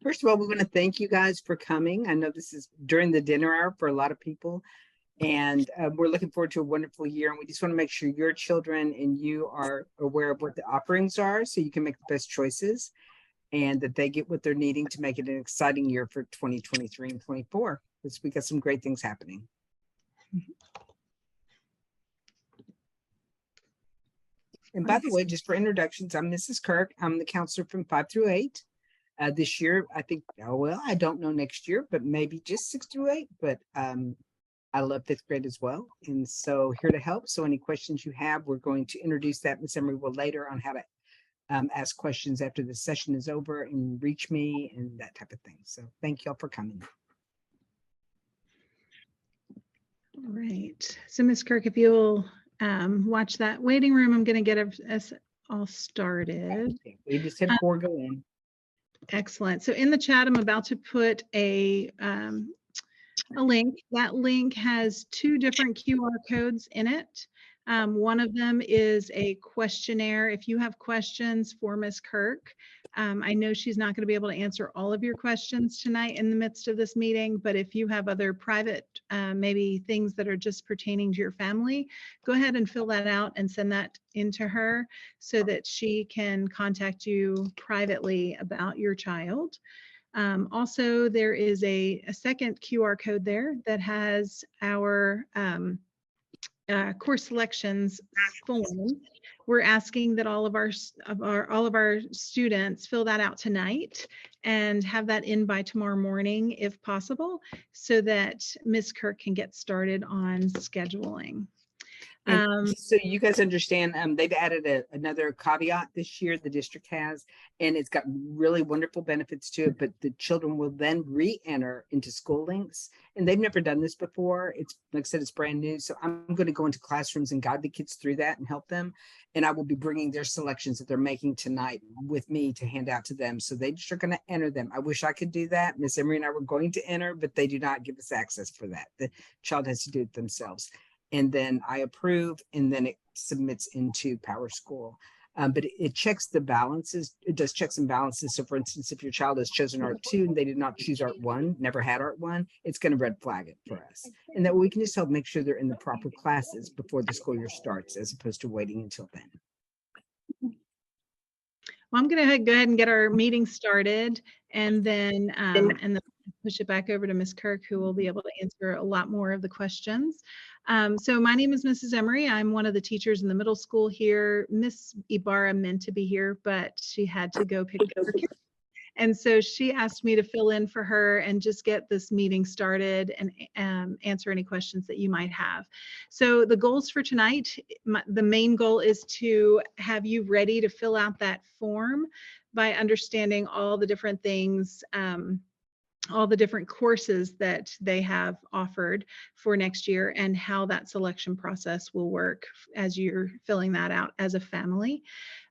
First of all, we want to thank you guys for coming. I know this is during the dinner hour for a lot of people, and we're looking forward to a wonderful year. And we just want to make sure your children and you are aware of what the offerings are so you can make the best choices and that they get what they're needing to make it an exciting year for 2023 and 24. Because we got some great things happening. And by the way, just for introductions, I'm Mrs. Kirk. I'm the counselor from 5 through 8. This year, I think, well, I don't know next year, but maybe just 6 through 8. But I love 5th grade as well. And so here to help. So any questions you have, we're going to introduce that. Ms. Emery will later on how to ask questions after the session is over and reach me and that type of thing. So thank you all for coming. All right. So Ms. Kirk, if you'll watch that waiting room, I'm going to get us all started. We just had 4 go in. Excellent. So in the chat, I'm about to put a link. That link has 2 different QR codes in it. One of them is a questionnaire. If you have questions for Ms. Kirk, I know she's not going to be able to answer all of your questions tonight in the midst of this meeting, but if you have other private, maybe things that are just pertaining to your family, go ahead and fill that out and send that into her so that she can contact you privately about your child. Also, there is a second QR code there that has our course selections form. We're asking that all of our students fill that out tonight and have that in by tomorrow morning, if possible, so that Ms. Kirk can get started on scheduling. So you guys understand, they've added another caveat this year, the district has, and it's got really wonderful benefits to it, but the children will then re-enter into school links, and they've never done this before. It's, like I said, it's brand new. So I'm going to go into classrooms and guide the kids through that and help them. And I will be bringing their selections that they're making tonight with me to hand out to them. So they just are going to enter them. I wish I could do that. Miss Emery and I were going to enter, but they do not give us access for that. The child has to do it themselves. And then I approve, and then it submits into Power School. But it checks the balances. It does checks and balances. So for instance, if your child has chosen Art 2 and they did not choose Art 1, never had Art 1, it's going to red flag it for us. And that we can just help make sure they're in the proper classes before the school year starts, as opposed to waiting until then. Well, I'm going to go ahead and get our meeting started, and then push it back over to Ms. Kirk, who will be able to answer a lot more of the questions. So my name is Mrs. Emery. I'm one of the teachers in the middle school here. Miss Ibarra meant to be here, but she had to go pick up her kids. And so she asked me to fill in for her and just get this meeting started and answer any questions that you might have. So the goals for tonight, the main goal is to have you ready to fill out that form by understanding all the different things, all the different courses that they have offered for next year and how that selection process will work as you're filling that out as a family.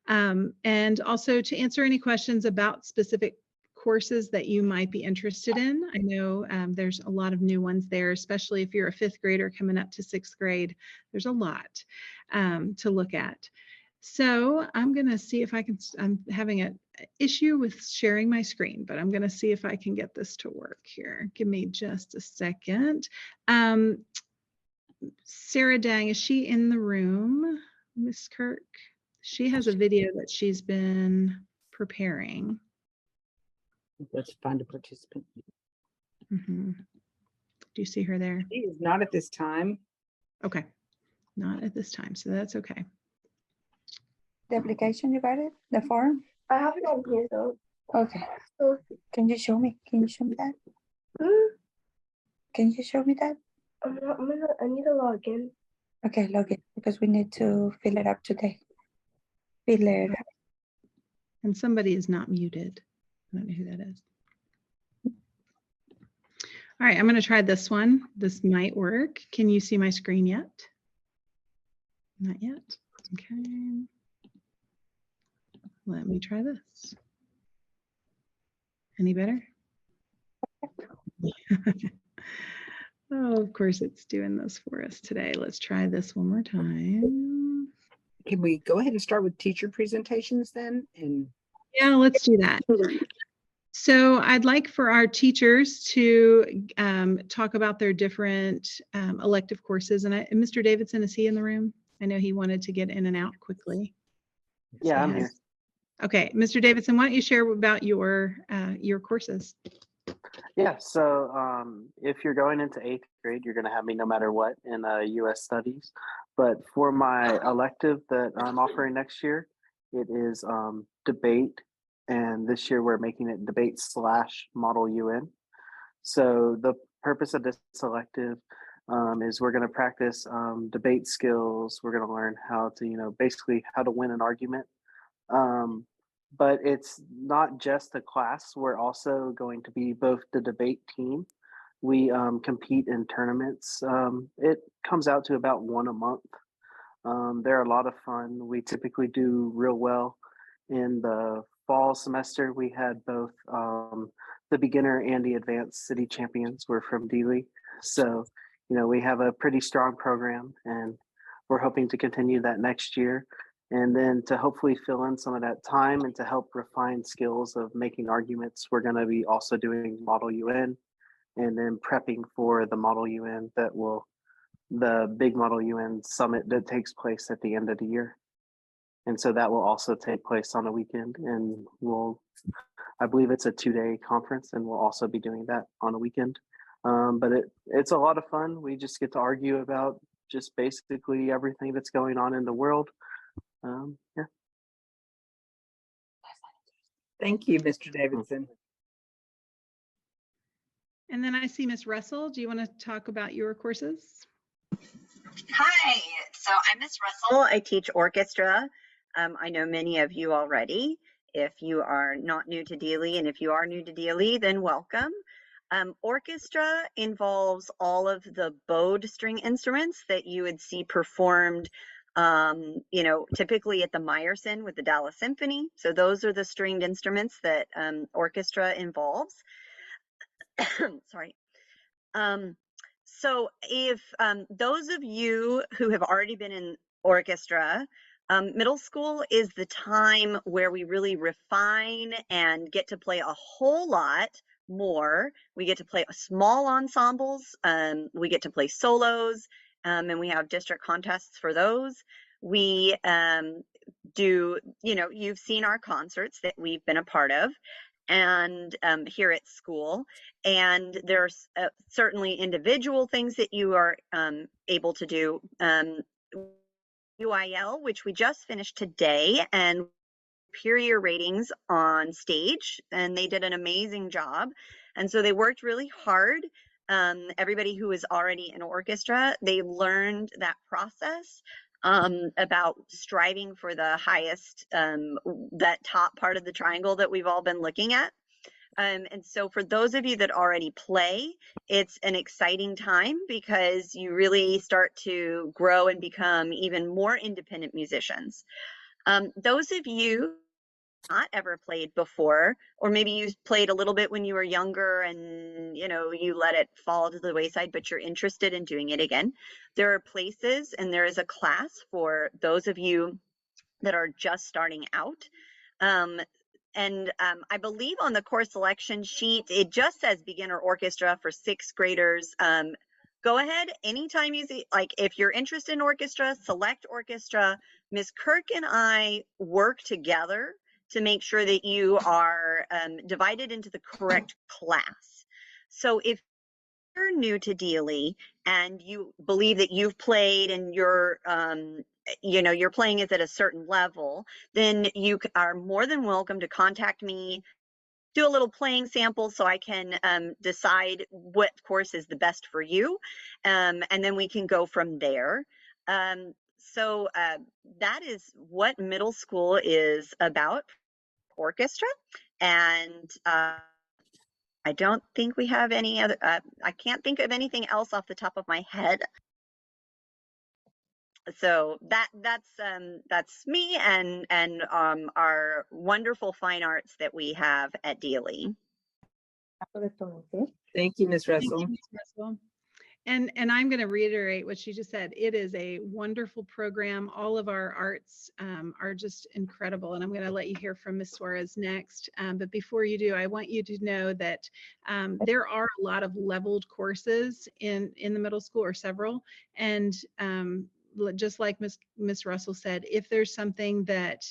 And also to answer any questions about specific courses that you might be interested in. I know there's a lot of new ones there, especially if you're a 5th grader coming up to 6th grade. There's a lot to look at. So I'm going to see if I can, I'm having an issue with sharing my screen, but I'm going to see if I can get this to work here. Give me just a second. Sarah Dang, is she in the room, Miss Kirk? She has a video that she's been preparing. Let's find a participant. Do you see her there? She is not at this time. Okay, not at this time, so that's okay. The application, you got it? The form? I have it on here though. Okay. So, Can you show me? Can you show me that? Can you show me that? I need to log in. Okay, log in because we need to fill it up today. Fill it up. And somebody is not muted. I don't know who that is. All right, I'm going to try this one. This might work. Can you see my screen yet? Not yet. Okay. Let me try this. Any better? Oh, of course it's doing this for us today. Let's try this one more time. Can we go ahead and start with teacher presentations then? And yeah, let's do that. So I'd like for our teachers to talk about their different elective courses. And Mr. Davidson, is he in the room? I know he wanted to get in and out quickly. Yeah, I'm here. Okay, Mr. Davidson, why don't you share about your courses? Yeah, so if you're going into 8th grade, you're going to have me no matter what in U.S. Studies. But for my elective that I'm offering next year, it is debate. And this year we're making it debate/Model UN. So the purpose of this elective is we're going to practice debate skills. We're going to learn how to, basically how to win an argument. But it's not just a class. We're also going to be both the debate team. We compete in tournaments. It comes out to about one a month. They're a lot of fun. We typically do real well. In the fall semester, we had both the beginner and the advanced city champions were from Dealey. So, we have a pretty strong program, and we're hoping to continue that next year. And then to hopefully fill in some of that time and to help refine skills of making arguments, we're going to be also doing Model UN and then prepping for the Model UN the big Model UN summit that takes place at the end of the year. And so that will also take place on a weekend, and I believe it's a 2-day conference, and we'll also be doing that on a weekend. But it's a lot of fun. We just get to argue about just basically everything that's going on in the world. Yeah. Thank you, Mr. Davidson. And then I see Miss Russell. Do you want to talk about your courses? Hi, so I'm Miss Russell. I teach orchestra. I know many of you already. If you are not new to Dealey, and if you are new to Dealey, then welcome. Orchestra involves all of the bowed string instruments that you would see performed typically at the Meyerson with the Dallas Symphony. So those are the stringed instruments that orchestra involves. Sorry. So if those of you who have already been in orchestra, middle school is the time where we really refine and get to play a whole lot more. We get to play small ensembles, we get to play solos, and we have district contests for those. We do, you've seen our concerts that we've been a part of, and here at school, and there's certainly individual things that you are able to do. UIL, which we just finished today, and superior ratings on stage, and they did an amazing job. And so they worked really hard. Everybody who is already in orchestra, they learned that process about striving for the highest, that top part of the triangle that we've all been looking at. And so for those of you that already play, it's an exciting time because you really start to grow and become even more independent musicians. Those of you not ever played before, or maybe you played a little bit when you were younger and you let it fall to the wayside, but you're interested in doing it again, there are places and there is a class for those of you that are just starting out. And I believe on the course selection sheet, it just says beginner orchestra for 6th graders. Go ahead anytime you see, like if you're interested in orchestra, select orchestra. Ms. Kirk and I work together to make sure that you are divided into the correct class. So if you're new to Dealey and you believe that you've played and you're you're playing is at a certain level, then you are more than welcome to contact me, do a little playing sample so I can decide what course is the best for you, and then we can go from there. So that is what middle school is about, orchestra. And I don't think we have any other, I can't think of anything else off the top of my head. So that's me and our wonderful fine arts that we have at Dealey. Thank you, Ms. Russell. Thank you, Ms. Russell. And I'm going to reiterate what she just said. It is a wonderful program. All of our arts are just incredible. And I'm going to let you hear from Ms. Suarez next. But before you do, I want you to know that there are a lot of leveled courses in the middle school, or several. And just like Ms. Russell said, if there's something that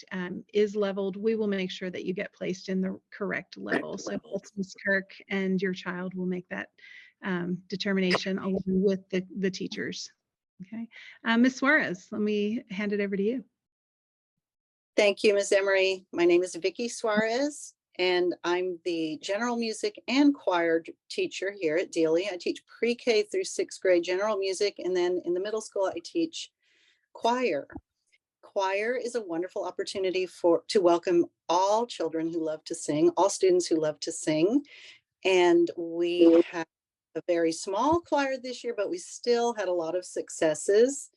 is leveled, we will make sure that you get placed in the correct level. So Ms. Kirk and your child will make that determination along with the teachers. Okay. Ms. Suarez, let me hand it over to you. Thank you, Ms. Emery. My name is Vicki Suarez, and I'm the general music and choir teacher here at Dealey. I teach pre-K through 6th grade general music, and then in the middle school, I teach choir. Choir is a wonderful opportunity to welcome all children who love to sing, all students who love to sing. And we have a very small choir this year, but we still had a lot of successes.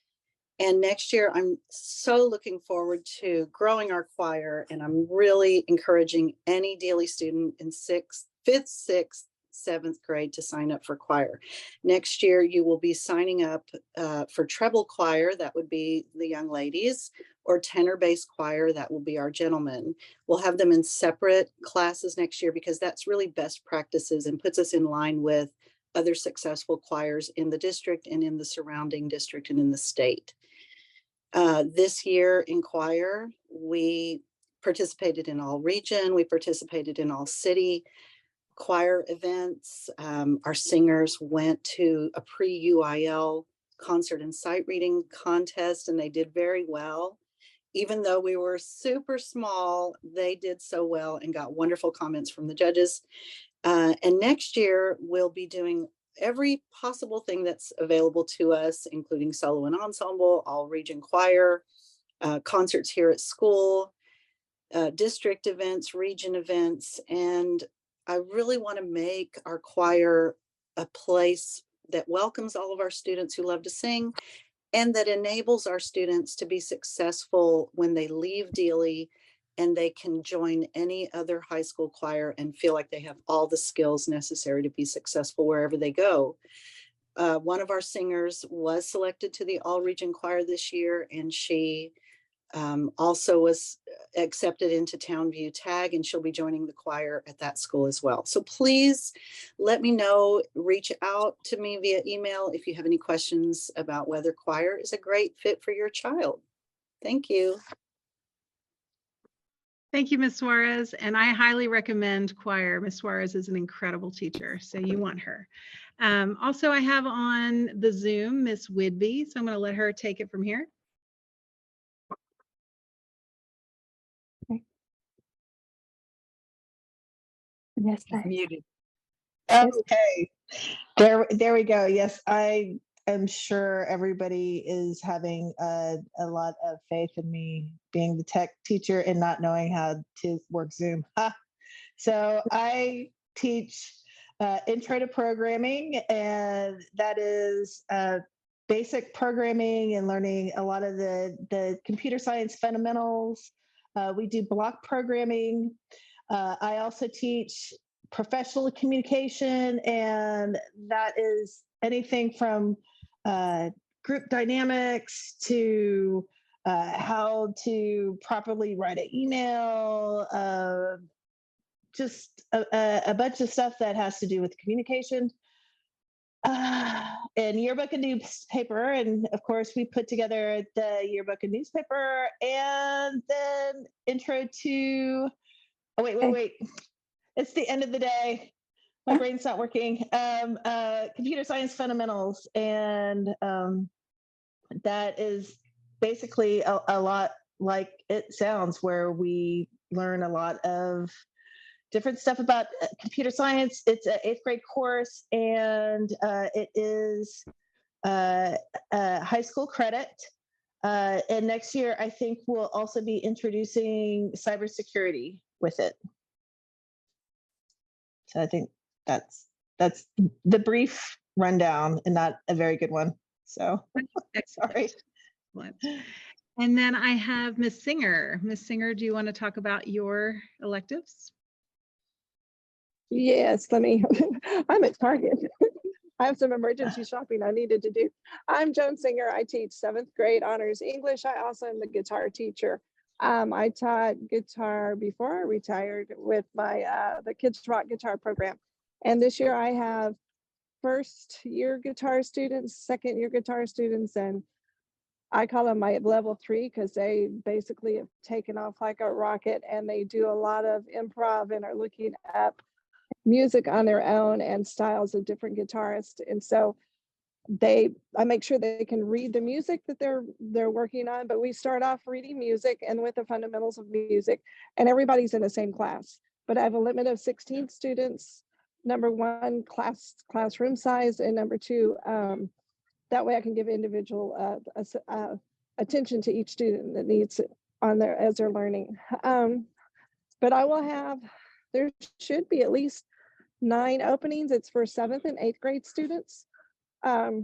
And next year, I'm so looking forward to growing our choir, and I'm really encouraging any Dealey student in 5th, 6th, 7th grade to sign up for choir. Next year, you will be signing up for treble choir, that would be the young ladies, or tenor bass choir, that will be our gentlemen. We'll have them in separate classes next year because that's really best practices and puts us in line with other successful choirs in the district and in the surrounding district and in the state. This year in choir, we participated in all region, we participated in all city choir events. Our singers went to a pre-UIL concert and sight reading contest, and they did very well. Even though we were super small, they did so well and got wonderful comments from the judges. And next year, we'll be doing every possible thing that's available to us, including solo and ensemble, all region choir, concerts here at school, district events, region events. And I really want to make our choir a place that welcomes all of our students who love to sing, and that enables our students to be successful when they leave Dealey and they can join any other high school choir and feel like they have all the skills necessary to be successful wherever they go. One of our singers was selected to the all region choir this year, and she also was accepted into Townview Tag, and she'll be joining the choir at that school as well. So please let me know, reach out to me via email if you have any questions about whether choir is a great fit for your child. Thank you. Thank you, Ms. Suarez. And I highly recommend choir. Ms. Suarez is an incredible teacher, so you want her. Also, I have on the Zoom, Ms. Whidbey, so I'm going to let her take it from here. Yes, She's muted. Okay, there we go. Yes, I am sure everybody is having a lot of faith in me being the tech teacher and not knowing how to work Zoom. So I teach intro to programming, and that is basic programming and learning a lot of the computer science fundamentals. We do block programming. I also teach professional communication, and that is anything from group dynamics to how to properly write an email, just a bunch of stuff that has to do with communication. And yearbook and newspaper, and of course we put together the yearbook and newspaper, and then intro to, oh wait, it's the end of the day, my brain's not working. Computer science fundamentals, and that is basically a lot like it sounds, where we learn a lot of different stuff about computer science. It's an 8th grade course, and it is high school credit. And next year, I think we'll also be introducing cybersecurity with it. So I think that's the brief rundown, and not a very good one. So sorry. Excellent. And then I have Ms. Singer. Ms. Singer, do you want to talk about your electives? Yes, let me, I'm at Target. I have some emergency shopping I needed to do. I'm Joan Singer. I teach 7th grade honors English. I also am the guitar teacher. I taught guitar before I retired with my the Kids Rock guitar program. And this year I have first year guitar students, second year guitar students, and I call them my level 3 because they basically have taken off like a rocket, and they do a lot of improv and are looking up music on their own and styles of different guitarists. And so I make sure they can read the music that they're working on, but we start off reading music and with the fundamentals of music, and everybody's in the same class. But I have a limit of 16 students, number one, classroom size, and number two, that way I can give individual attention to each student that needs it on there as they're learning. But there should be at least 9 openings. It's for 7th and 8th grade students. I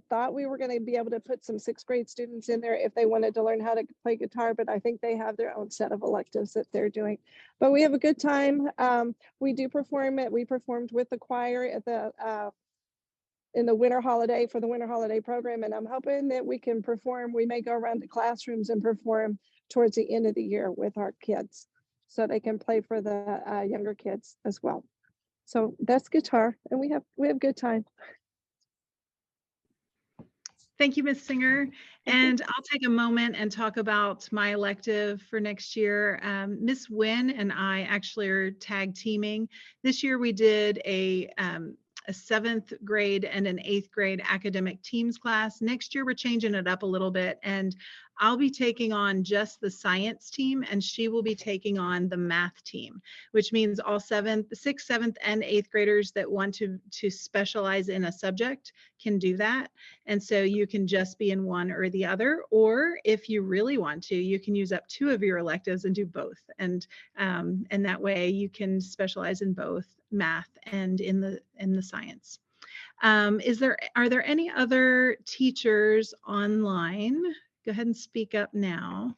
thought we were going to be able to put some 6th grade students in there if they wanted to learn how to play guitar, but I think they have their own set of electives that they're doing. But we have a good time. We do perform it. We performed with the choir at in the winter holiday for the winter holiday program, and I'm hoping that we can perform. We may go around the classrooms and perform towards the end of the year with our kids, so they can play for the younger kids as well. So that's guitar, and we have good time. Thank you, Ms. Singer. And I'll take a moment and talk about my elective for next year. Ms. Wynn and I actually are tag teaming. This year we did a 7th grade and an 8th grade academic teams class. Next year we're changing it up a little bit, and I'll be taking on just the science team, and she will be taking on the math team, which means all 6th, 7th, and 8th graders that want to specialize in a subject can do that. And so you can just be in one or the other, or if you really want to, you can use up 2 of your electives and do both. And that way you can specialize in both math and in the science. Are there any other teachers online? Go ahead and speak up now.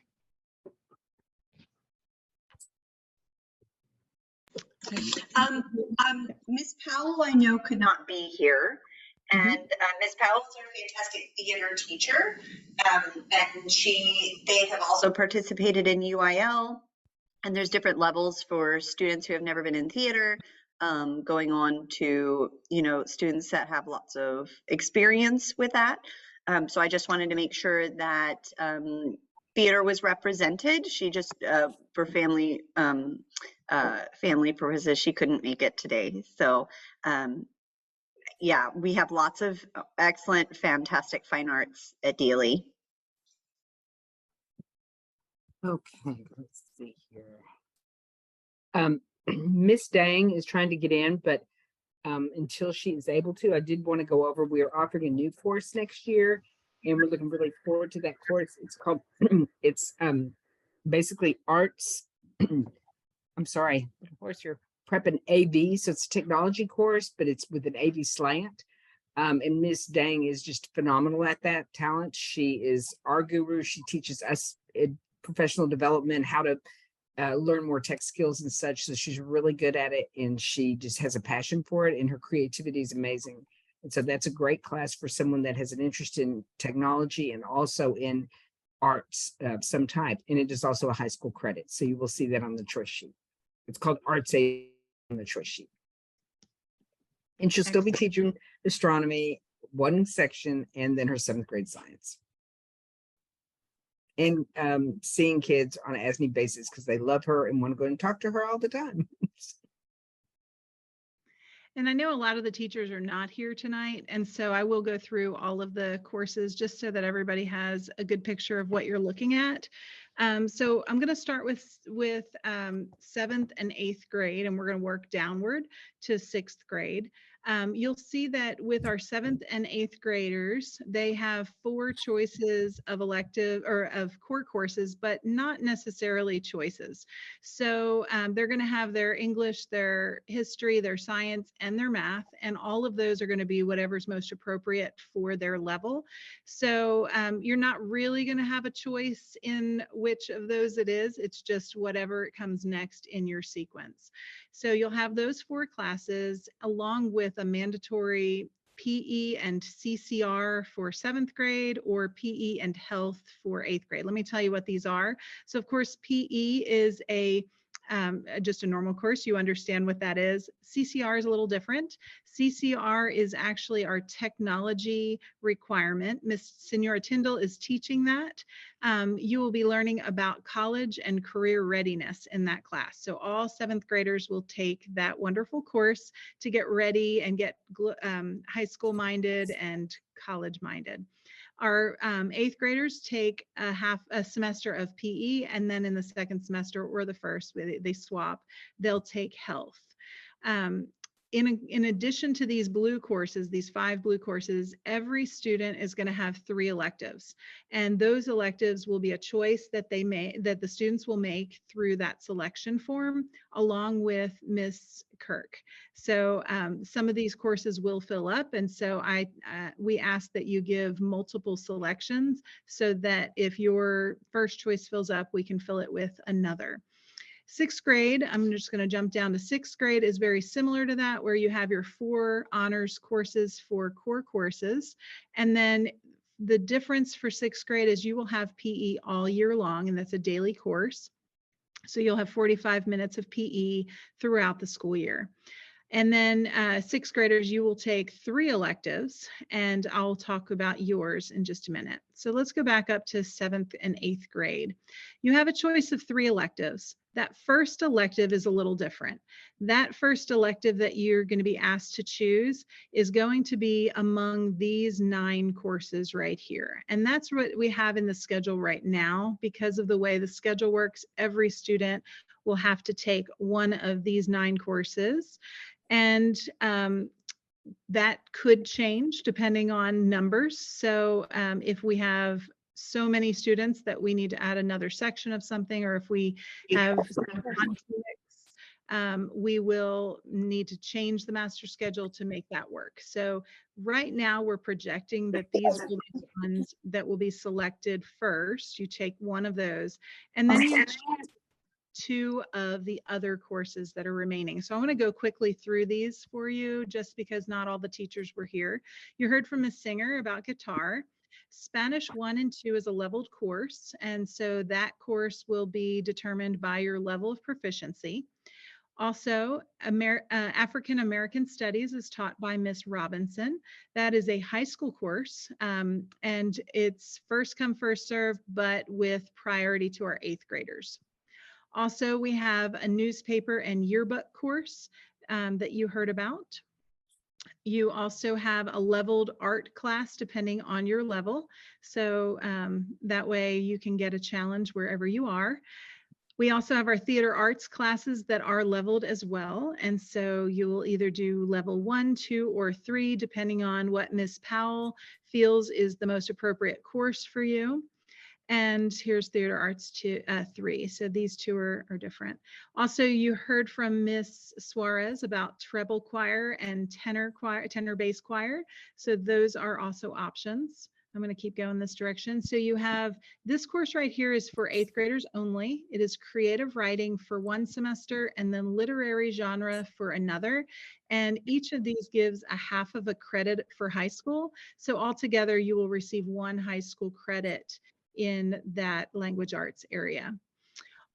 Miss Powell, I know, could not be here. And Miss Powell is our fantastic theater teacher. And they have also participated in UIL. And there's different levels for students who have never been in theater, going on to, students that have lots of experience with that. So I just wanted to make sure that theater was represented. She just, for family purposes, she couldn't make it today. So yeah, we have lots of excellent, fantastic fine arts at Dealey. Okay, let's see here. Miss Dang is trying to get in, but until she is able to, I did want to go over, we are offering a new course next year, and we're looking really forward to that course. It's called, it's basically arts. I'm sorry, of course you're prepping AV, so it's a technology course, but it's with an AV slant. And Miss Dang is just phenomenal at that talent. She is our guru. She teaches us professional development, how to learn more tech skills and such. So she's really good at it, and she just has a passion for it, and her creativity is amazing. And so that's a great class for someone that has an interest in technology and also in arts of some type. And it is also a high school credit. So you will see that on the choice sheet. It's called Arts A on the choice sheet. And she'll still be teaching astronomy, one section, and then her 7th grade science. And seeing kids on an as-need basis because they love her and want to go and talk to her all the time. And I know a lot of the teachers are not here tonight, and so I will go through all of the courses just so that everybody has a good picture of what you're looking at. So I'm going to start with 7th and 8th grade, and we're going to work downward to 6th grade. You'll see that with our 7th and 8th graders, they have 4 choices of elective or of core courses, but not necessarily choices. So they're going to have their English, their history, their science, and their math, and all of those are going to be whatever's most appropriate for their level. So you're not really going to have a choice in which of those it is. It's just whatever comes next in your sequence. So you'll have those 4 classes along with with a mandatory PE and CCR for 7th grade or PE and health for 8th grade. Let me tell you what these are. So of course, PE is just a normal course. You understand what that is. CCR is a little different. CCR is actually our technology requirement. Miss Senora Tyndall is teaching that. You will be learning about college and career readiness in that class. So all 7th graders will take that wonderful course to get ready and get high school minded and college minded. Our 8th graders take a semester of PE, and then in the second semester or the first, they swap, they'll take health. In addition to these blue courses, these 5 blue courses, every student is going to have 3 electives, and those electives will be a choice that the students will make through that selection form along with Miss Kirk. So some of these courses will fill up, and so we ask that you give multiple selections so that if your first choice fills up, we can fill it with another. 6th grade, I'm just going to jump down to 6th grade, is very similar to that, where you have your 4 honors courses for core courses. And then the difference for 6th grade is you will have PE all year long, and that's a daily course. So you'll have 45 minutes of PE throughout the school year. And then 6th graders, you will take 3 electives, and I'll talk about yours in just a minute. So let's go back up to 7th and 8th grade. You have a choice of 3 electives. That first elective is a little different. That first elective that you're going to be asked to choose is going to be among these 9 courses right here. And that's what we have in the schedule right now. Because of the way the schedule works, every student will have to take one of these 9 courses. And that could change depending on numbers. So if we have so many students that we need to add another section of something, or if we have we will need to change the master schedule to make that work. So right now we're projecting that these will be the ones that will be selected first. You take one of those, and then you choose 2 of the other courses that are remaining. So I want to go quickly through these for you, just because not all the teachers were here. You heard from Ms. Singer about guitar. Spanish 1 and 2 is a leveled course, and so that course will be determined by your level of proficiency. Also, African American Studies is taught by Miss Robinson. That is a high school course, and it's first come, first serve, but with priority to our 8th graders. Also, we have a newspaper and yearbook course that you heard about. You also have a leveled art class depending on your level. So that way you can get a challenge wherever you are. We also have our theater arts classes that are leveled as well. And so you will either do level 1, 2, or 3, depending on what Ms. Powell feels is the most appropriate course for you. And here's theater arts 3. So these 2 are different. Also, you heard from Miss Suarez about treble choir and tenor bass choir. So those are also options. I'm going to keep going this direction. So you have this course right here is for 8th graders only. It is creative writing for 1 semester and then literary genre for another. And each of these gives a half of a credit for high school. So altogether, you will receive 1 high school credit in that language arts area.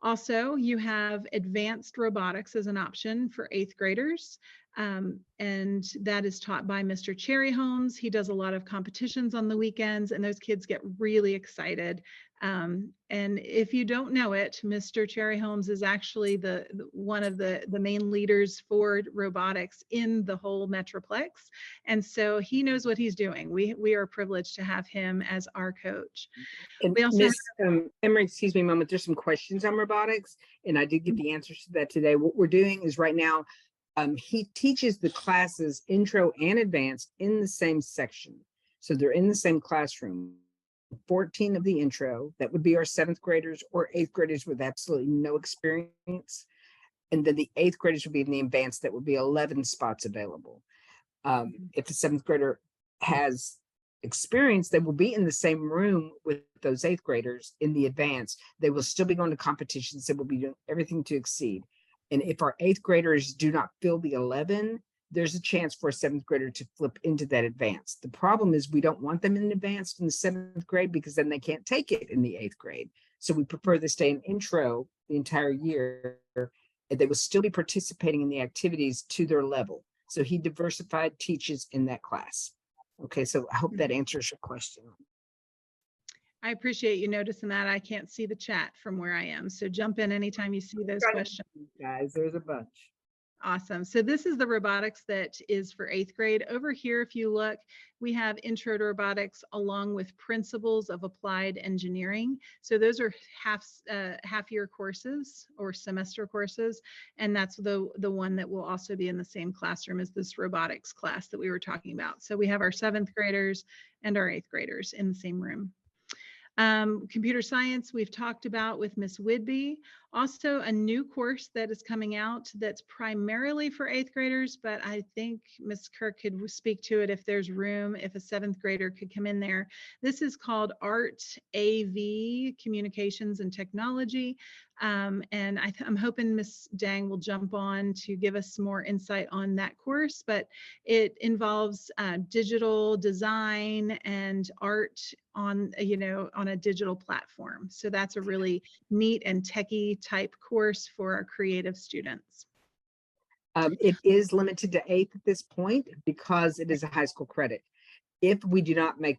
Also, you have advanced robotics as an option for 8th graders. And that is taught by Mr. Cherry Holmes. He does a lot of competitions on the weekends, and those kids get really excited. And if you don't know it, Mr. Cherry Holmes is actually one of the main leaders for robotics in the whole Metroplex. And so he knows what he's doing. We are privileged to have him as our coach. And We also Miss Emery, excuse me a moment, there's some questions on robotics, and I did get the answers to that today. What we're doing is right now, he teaches the classes intro and advanced in the same section. So they're in the same classroom. 14 of the intro, that would be our 7th graders or 8th graders with absolutely no experience. And then the 8th graders would be in the advanced, that would be 11 spots available. If the 7th grader has experience, they will be in the same room with those 8th graders in the advanced. They will still be going to competitions. They will be doing everything to exceed. And if our 8th graders do not fill the 11, there's a chance for a 7th grader to flip into that advanced. The problem is we don't want them in advanced in the 7th grade because then they can't take it in the 8th grade. So we prefer they stay in intro the entire year, and they will still be participating in the activities to their level. So he diversified teaches in that class. Okay, so I hope that answers your question. I appreciate you noticing that. I can't see the chat from where I am. So jump in anytime you see those questions. Guys, there's a bunch. Awesome. So this is the robotics that is for 8th grade. Over here, if you look, we have intro to robotics along with principles of applied engineering. So those are half-year courses or semester courses. And that's the one that will also be in the same classroom as this robotics class that we were talking about. So we have our 7th graders and our 8th graders in the same room. Computer science, we've talked about with Miss Whidbey. Also a new course that is coming out that's primarily for 8th graders, but I think Miss Kirk could speak to it if there's room, if a 7th grader could come in there. This is called Art AV, Communications and Technology. And I'm hoping Miss Dang will jump on to give us some more insight on that course, but it involves digital design and art on, on a digital platform. So that's a really neat and techie type course for our creative students. It is limited to 8th at this point because it is a high school credit. If we do not make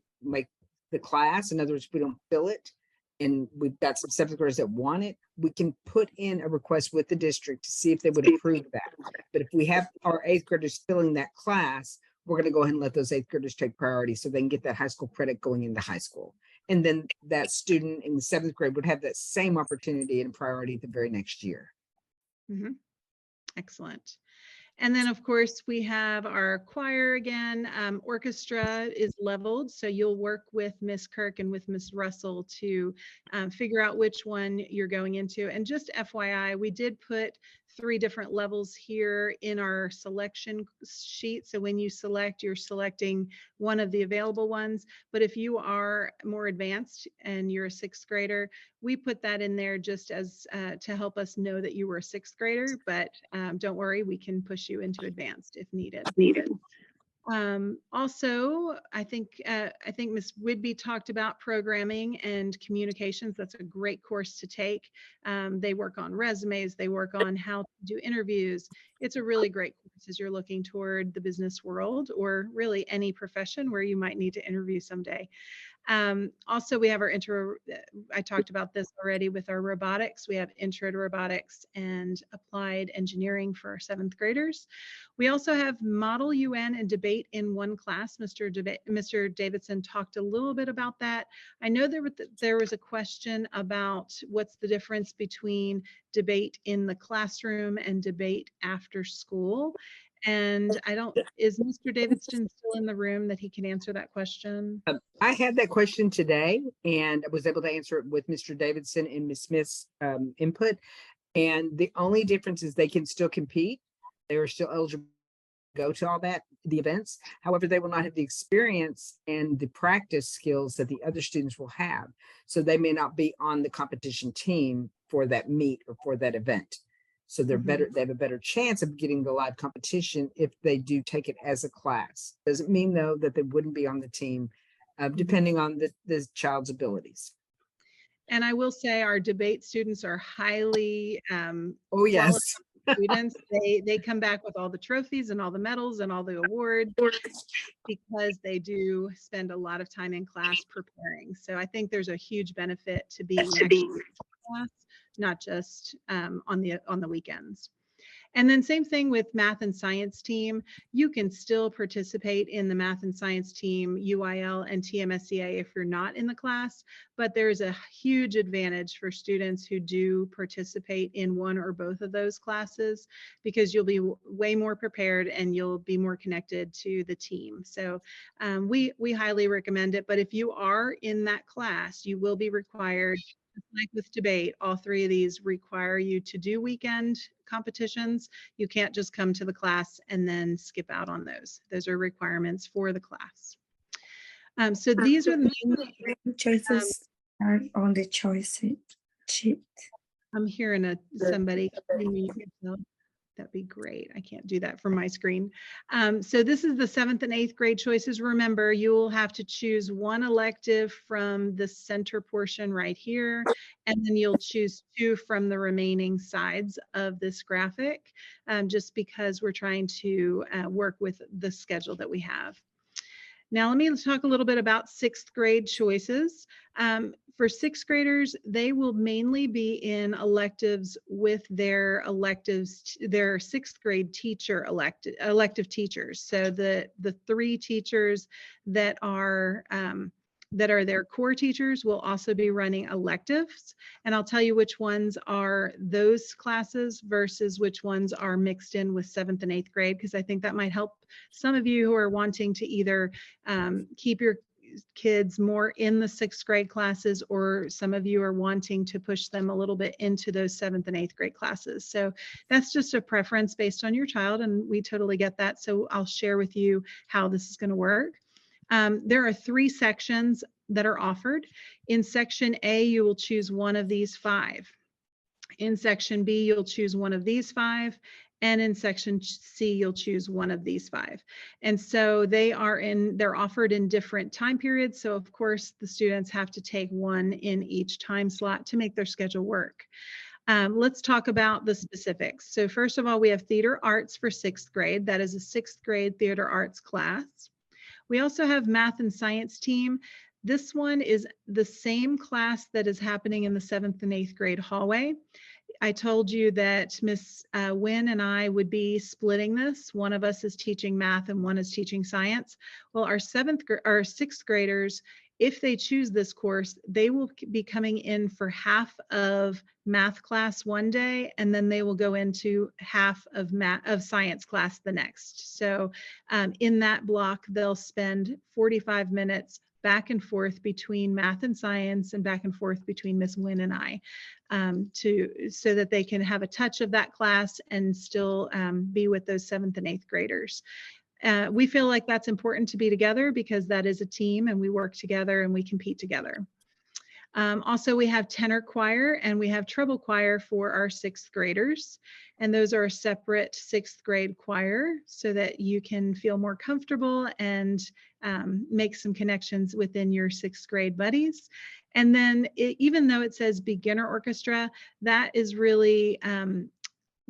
the class, in other words, we don't fill it, and we've got some 7th graders that want it, we can put in a request with the district to see if they would approve that. But if we have our 8th graders filling that class, we're going to go ahead and let those 8th graders take priority so they can get that high school credit going into high school. And then that student in the 7th grade would have that same opportunity and priority the very next year. Mm-hmm. Excellent. And then, of course, we have our choir again. Orchestra is leveled, so you'll work with Miss Kirk and with Miss Russell to figure out which one you're going into. And just FYI, we did put 3 different levels here in our selection sheet. So when you select, you're selecting one of the available ones. But if you are more advanced and you're a 6th grader, we put that in there just as to help us know that you were a 6th grader. But don't worry, we can push you into advanced if needed. Also, I think Ms. Whidbey talked about programming and communications. That's a great course to take. They work on resumes. They work on how to do interviews. It's a really great course as you're looking toward the business world or really any profession where you might need to interview someday. Also, we have our intro. I talked about this already with our robotics. We have intro to robotics and applied engineering for our 7th graders. We also have Model UN and debate in one class. Mr. Davidson talked a little bit about that. I know there was a question about what's the difference between debate in the classroom and debate after school. And is Mr. Davidson still in the room that he can answer that question? I had that question today and I was able to answer it with Mr. Davidson and Ms. Smith's input. And the only difference is they can still compete. They are still eligible to go to the events. However, they will not have the experience and the practice skills that the other students will have. So they may not be on the competition team for that meet or for that event. So they're better, they have a better chance of getting the live competition if they do take it as a class. Doesn't mean though that they wouldn't be on the team, depending on the child's abilities. And I will say our debate students are highly Oh yes, students. They come back with all the trophies and all the medals and all the awards because they do spend a lot of time in class preparing. So I think there's a huge benefit to being actually in class, not just on the weekends. And then same thing with math and science team. You can still participate in the math and science team, UIL and TMSCA if you're not in the class, but there's a huge advantage for students who do participate in one or both of those classes because you'll be way more prepared and you'll be more connected to the team. So we highly recommend it, but if you are in that class, you will be required, like with debate, all 3 of these require you to do weekend competitions. You can't just come to the class and then skip out on those. Those are requirements for the class. So these are the main choices are on the choice sheet. I'm hearing somebody. That'd be great. I can't do that from my screen. So this is the 7th and 8th grade choices. Remember, you will have to choose one elective from the center portion right here, and then you'll choose 2 from the remaining sides of this graphic, just because we're trying to work with the schedule that we have. Now, let me talk a little bit about 6th grade choices. For 6th graders, they will mainly be in electives with their 6th grade teacher elective teachers. So the 3 teachers that are their core teachers will also be running electives. And I'll tell you which ones are those classes versus which ones are mixed in with 7th and 8th grade, because I think that might help some of you who are wanting to either keep your kids more in the 6th grade classes, or some of you are wanting to push them a little bit into those 7th and 8th grade classes. So that's just a preference based on your child, and we totally get that. So I'll share with you how this is going to work. There are 3 sections that are offered. In section A, you will choose one of these 5. In section B, you'll choose one of these 5. And in section C, you'll choose one of these 5. And so they're offered in different time periods. So of course, the students have to take one in each time slot to make their schedule work. Let's talk about the specifics. So first of all, we have theater arts for 6th grade. That is a 6th grade theater arts class. We also have math and science team. This one is the same class that is happening in the 7th and 8th grade hallway. I told you that Miss Wynn and I would be splitting this. One of us is teaching math and one is teaching science. Well, our 6th graders, if they choose this course, they will be coming in for half of math class one day, and then they will go into half of science class the next. So in that block, they'll spend 45 minutes back and forth between math and science and back and forth between Miss Wynn and I, so that they can have a touch of that class and still be with those 7th and 8th graders. We feel like that's important to be together because that is a team and we work together and we compete together. Also, we have tenor choir and we have treble choir for our 6th graders. And those are a separate 6th grade choir so that you can feel more comfortable and make some connections within your 6th grade buddies. And then even though it says beginner orchestra, that is really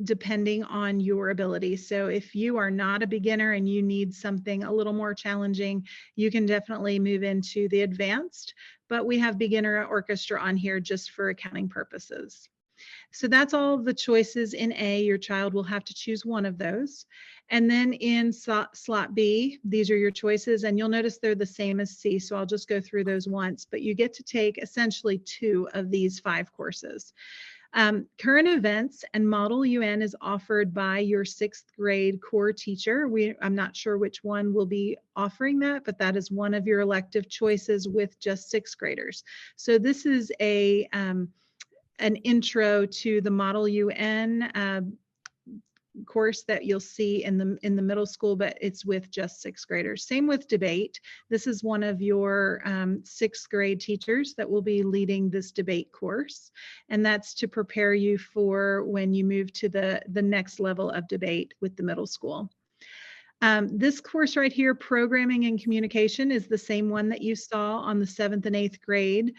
depending on your ability. So if you are not a beginner and you need something a little more challenging, you can definitely move into the advanced, but we have beginner orchestra on here just for accounting purposes. So that's all the choices in A. Your child will have to choose one of those. And then in slot B, these are your choices, and you'll notice they're the same as C, so I'll just go through those once, but you get to take essentially 2 of these 5 courses. Current events and Model UN is offered by your 6th grade core teacher. I'm not sure which one will be offering that, but that is one of your elective choices with just 6th graders. So this is an intro to the Model UN course that you'll see in the middle school, but it's with just 6th graders. Same with debate. This is one of your 6th grade teachers that will be leading this debate course, and that's to prepare you for when you move to the next level of debate with the middle school. This course right here, Programming and Communication, is the same one that you saw on the 7th and 8th grade.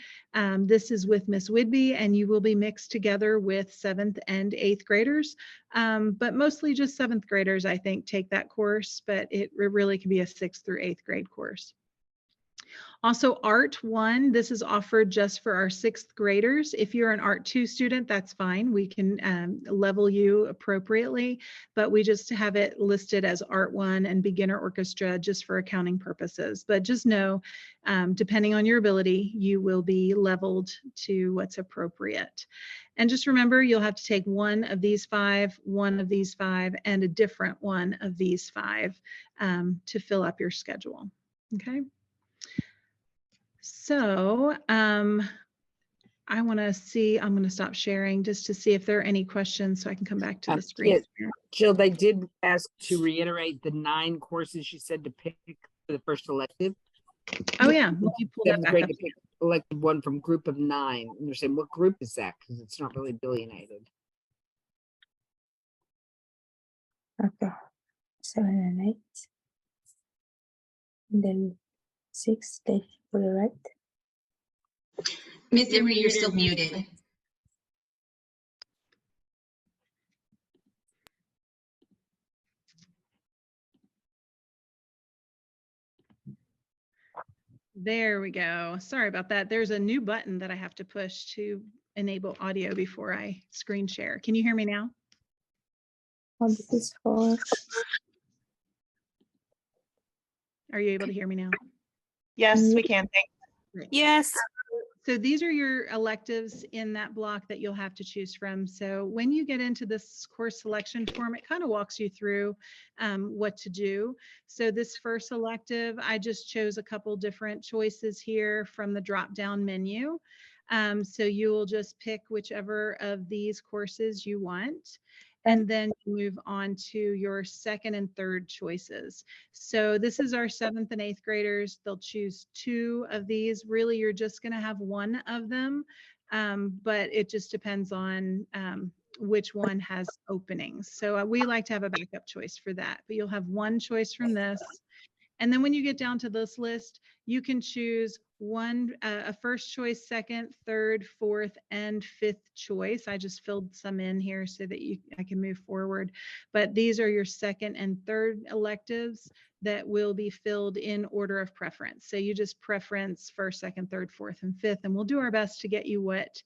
This is with Miss Whidbey, and you will be mixed together with 7th and 8th graders, but mostly just 7th graders, I think, take that course, but it really can be a 6th through 8th grade course. Also, Art 1, this is offered just for our 6th graders. If you're an Art 2 student, that's fine. We can level you appropriately, but we just have it listed as Art 1 and Beginner Orchestra just for accounting purposes. But just know, depending on your ability, you will be leveled to what's appropriate. And just remember, you'll have to take one of these 5, one of these 5, and a different one of these 5 to fill up your schedule, okay? So I want to see, I'm going to stop sharing just to see if there are any questions so I can come back to the screen. Yeah, Jill, they did ask to reiterate the 9 courses you said to pick for the first elective. Oh yeah, let me pull that back up. To pick elective one from group of 9. And they're saying, what group is that? Because it's not really delineated. Okay. 7 and 8. Then 6, they for the right. Miss Emery, you're still muted. There we go. Sorry about that. There's a new button that I have to push to enable audio before I screen share. Can you hear me now? Oh, this is for Are you able to hear me now? Yes, we can. Thanks. Yes. So these are your electives in that block that you'll have to choose from. So when you get into this course selection form, it kind of walks you through what to do. So this first elective, I just chose a couple different choices here from the drop-down menu. So you will just pick whichever of these courses you want. And then you move on to your second and third choices. So this is our 7th and 8th graders. They'll choose 2 of these. Really, you're just going to have 1 of them, but it just depends on which one has openings. So we like to have a backup choice for that, but you'll have 1 choice from this. And then when you get down to this list, you can choose a first choice, second, third, fourth, and 5th choice. I just filled some in here so that I can move forward. But these are your second and third electives that will be filled in order of preference. So you just preference first, second, third, fourth, and 5th, and we'll do our best to get you what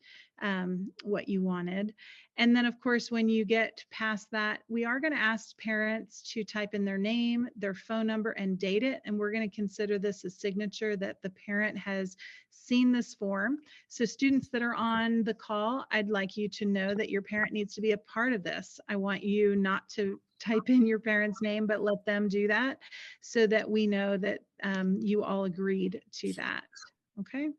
you wanted. And then, of course, when you get past that, we are going to ask parents to type in their name, their phone number, and date it. And we're going to consider this a signature that the parent has seen this form. So students that are on the call, I'd like you to know that your parent needs to be a part of this. I want you not to type in your parent's name, but let them do that so that we know that you all agreed to that. Okay.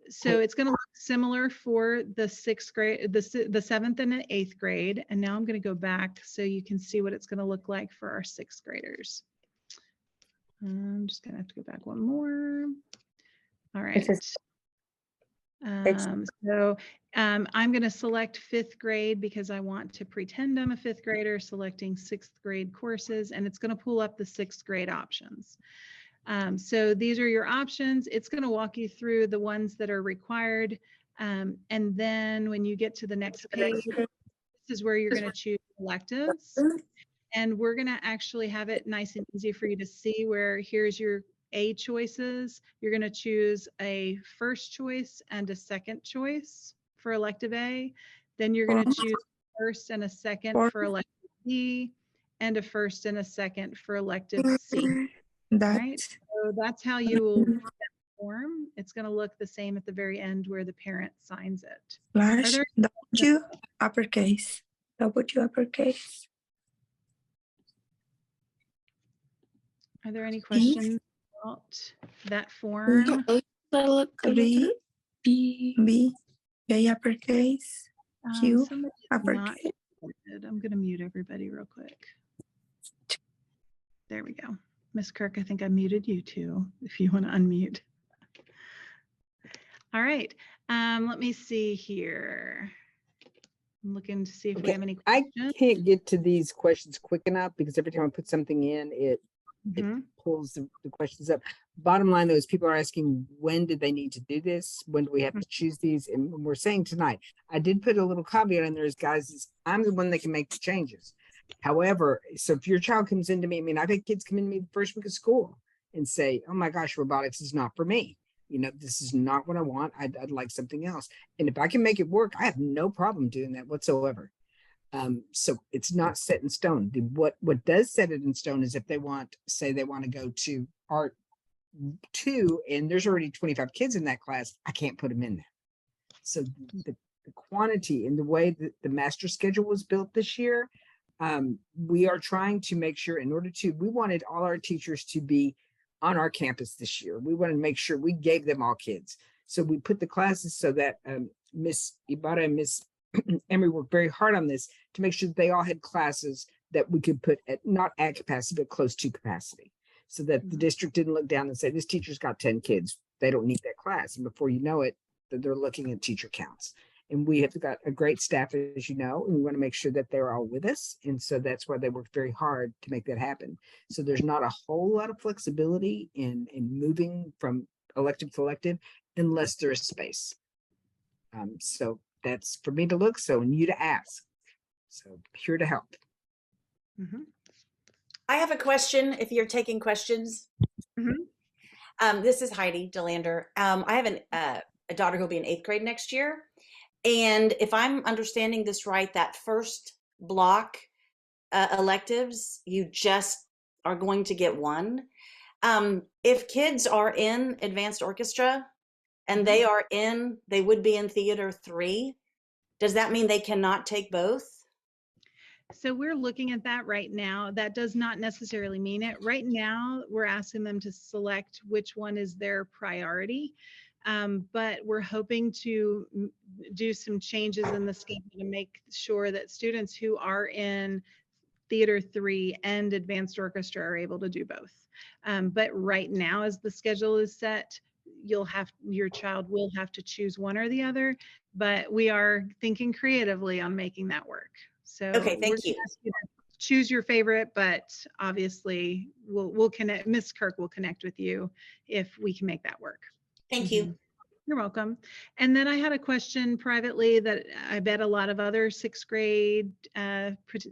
So it's going to look similar for the 6th grade, the 7th and the 8th grade. And now I'm going to go back so you can see what it's going to look like for our 6th graders. I'm just going to have to go back one more. All right. I'm going to select 5th grade because I want to pretend I'm a 5th grader, selecting 6th grade courses, and it's going to pull up the 6th grade options. So these are your options. It's going to walk you through the ones that are required. And then when you get to the next page, this is where you're going to choose electives. And we're going to actually have it nice and easy for you to see where here's your A choices. You're going to choose a first choice and a second choice for elective A. Then you're going to choose a first and a second for elective B, and a first and a second for elective C. Right? So that's how you will read that form. It's going to look the same at the very end where the parent signs it. W uppercase. W uppercase. Are there any questions about that form? B, B, J uppercase, Q uppercase. I'm going to mute everybody real quick. There we go. Miss Kirk, I think I muted you too, if you want to unmute. All right. Let me see here. I'm looking to see if we have any questions. I can't get to these questions quick enough because every time I put something in, it pulls the questions up. Bottom line, though, is people are asking, when did they need to do this? When do we have to choose these? And we're saying tonight, I did put a little caveat in there, guys, I'm the one that can make the changes. However, so if your child comes into me, I mean, I've had kids come into me the first week of school and say, oh my gosh, robotics is not for me. You know, this is not what I want. I'd like something else. And if I can make it work, I have no problem doing that whatsoever. So it's not set in stone. What does set it in stone is if they want, say they want to go to art 2 and there's already 25 kids in that class, I can't put them in there. So the quantity and the way that the master schedule was built this year, we are trying to make sure we wanted all our teachers to be on our campus this year. We wanted to make sure we gave them all kids. So we put the classes so that Miss Ibarra and Miss Emery worked very hard on this to make sure that they all had classes that we could put not at capacity, but close to capacity, so that the district didn't look down and say, this teacher's got 10 kids. They don't need that class. And before you know it, they're looking at teacher counts. And we have got a great staff, as you know, and we want to make sure that they're all with us. And so that's why they worked very hard to make that happen. So there's not a whole lot of flexibility in moving from elective to elective unless there is space. So that's for me to look, so and you to ask. So here to help. I have a question if you're taking questions. This is Heidi DeLander. I have a daughter who'll be in 8th grade next year. And if I'm understanding this right, that first block electives, you just are going to get one. If kids are in advanced orchestra and they would be in theater 3, does that mean they cannot take both? So we're looking at that right now. That does not necessarily mean it. Right now, we're asking them to select which one is their priority. But we're hoping to do some changes in the schedule to make sure that students who are in Theater 3 and Advanced Orchestra are able to do both. But right now, as the schedule is set, your child will have to choose one or the other, but we are thinking creatively on making that work. So okay, thank you. Choose your favorite, but obviously we'll connect. Ms. Kirk will connect with you if we can make that work. Thank you. You're welcome. And then I had a question privately that I bet a lot of other 6th grade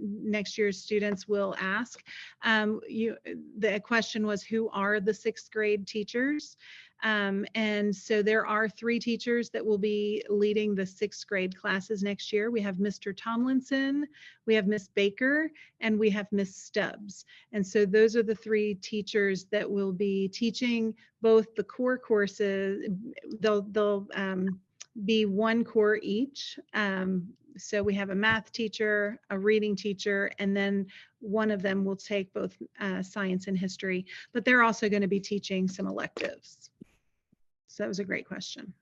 next year's students will ask. The question was, who are the 6th grade teachers? And so there are 3 teachers that will be leading the 6th grade classes next year. We have Mr. Tomlinson, we have Miss Baker, and we have Miss Stubbs. And so those are the 3 teachers that will be teaching both the core courses. They'll be 1 core each. So we have a math teacher, a reading teacher, and then one of them will take both science and history, but they're also going to be teaching some electives. So that was a great question.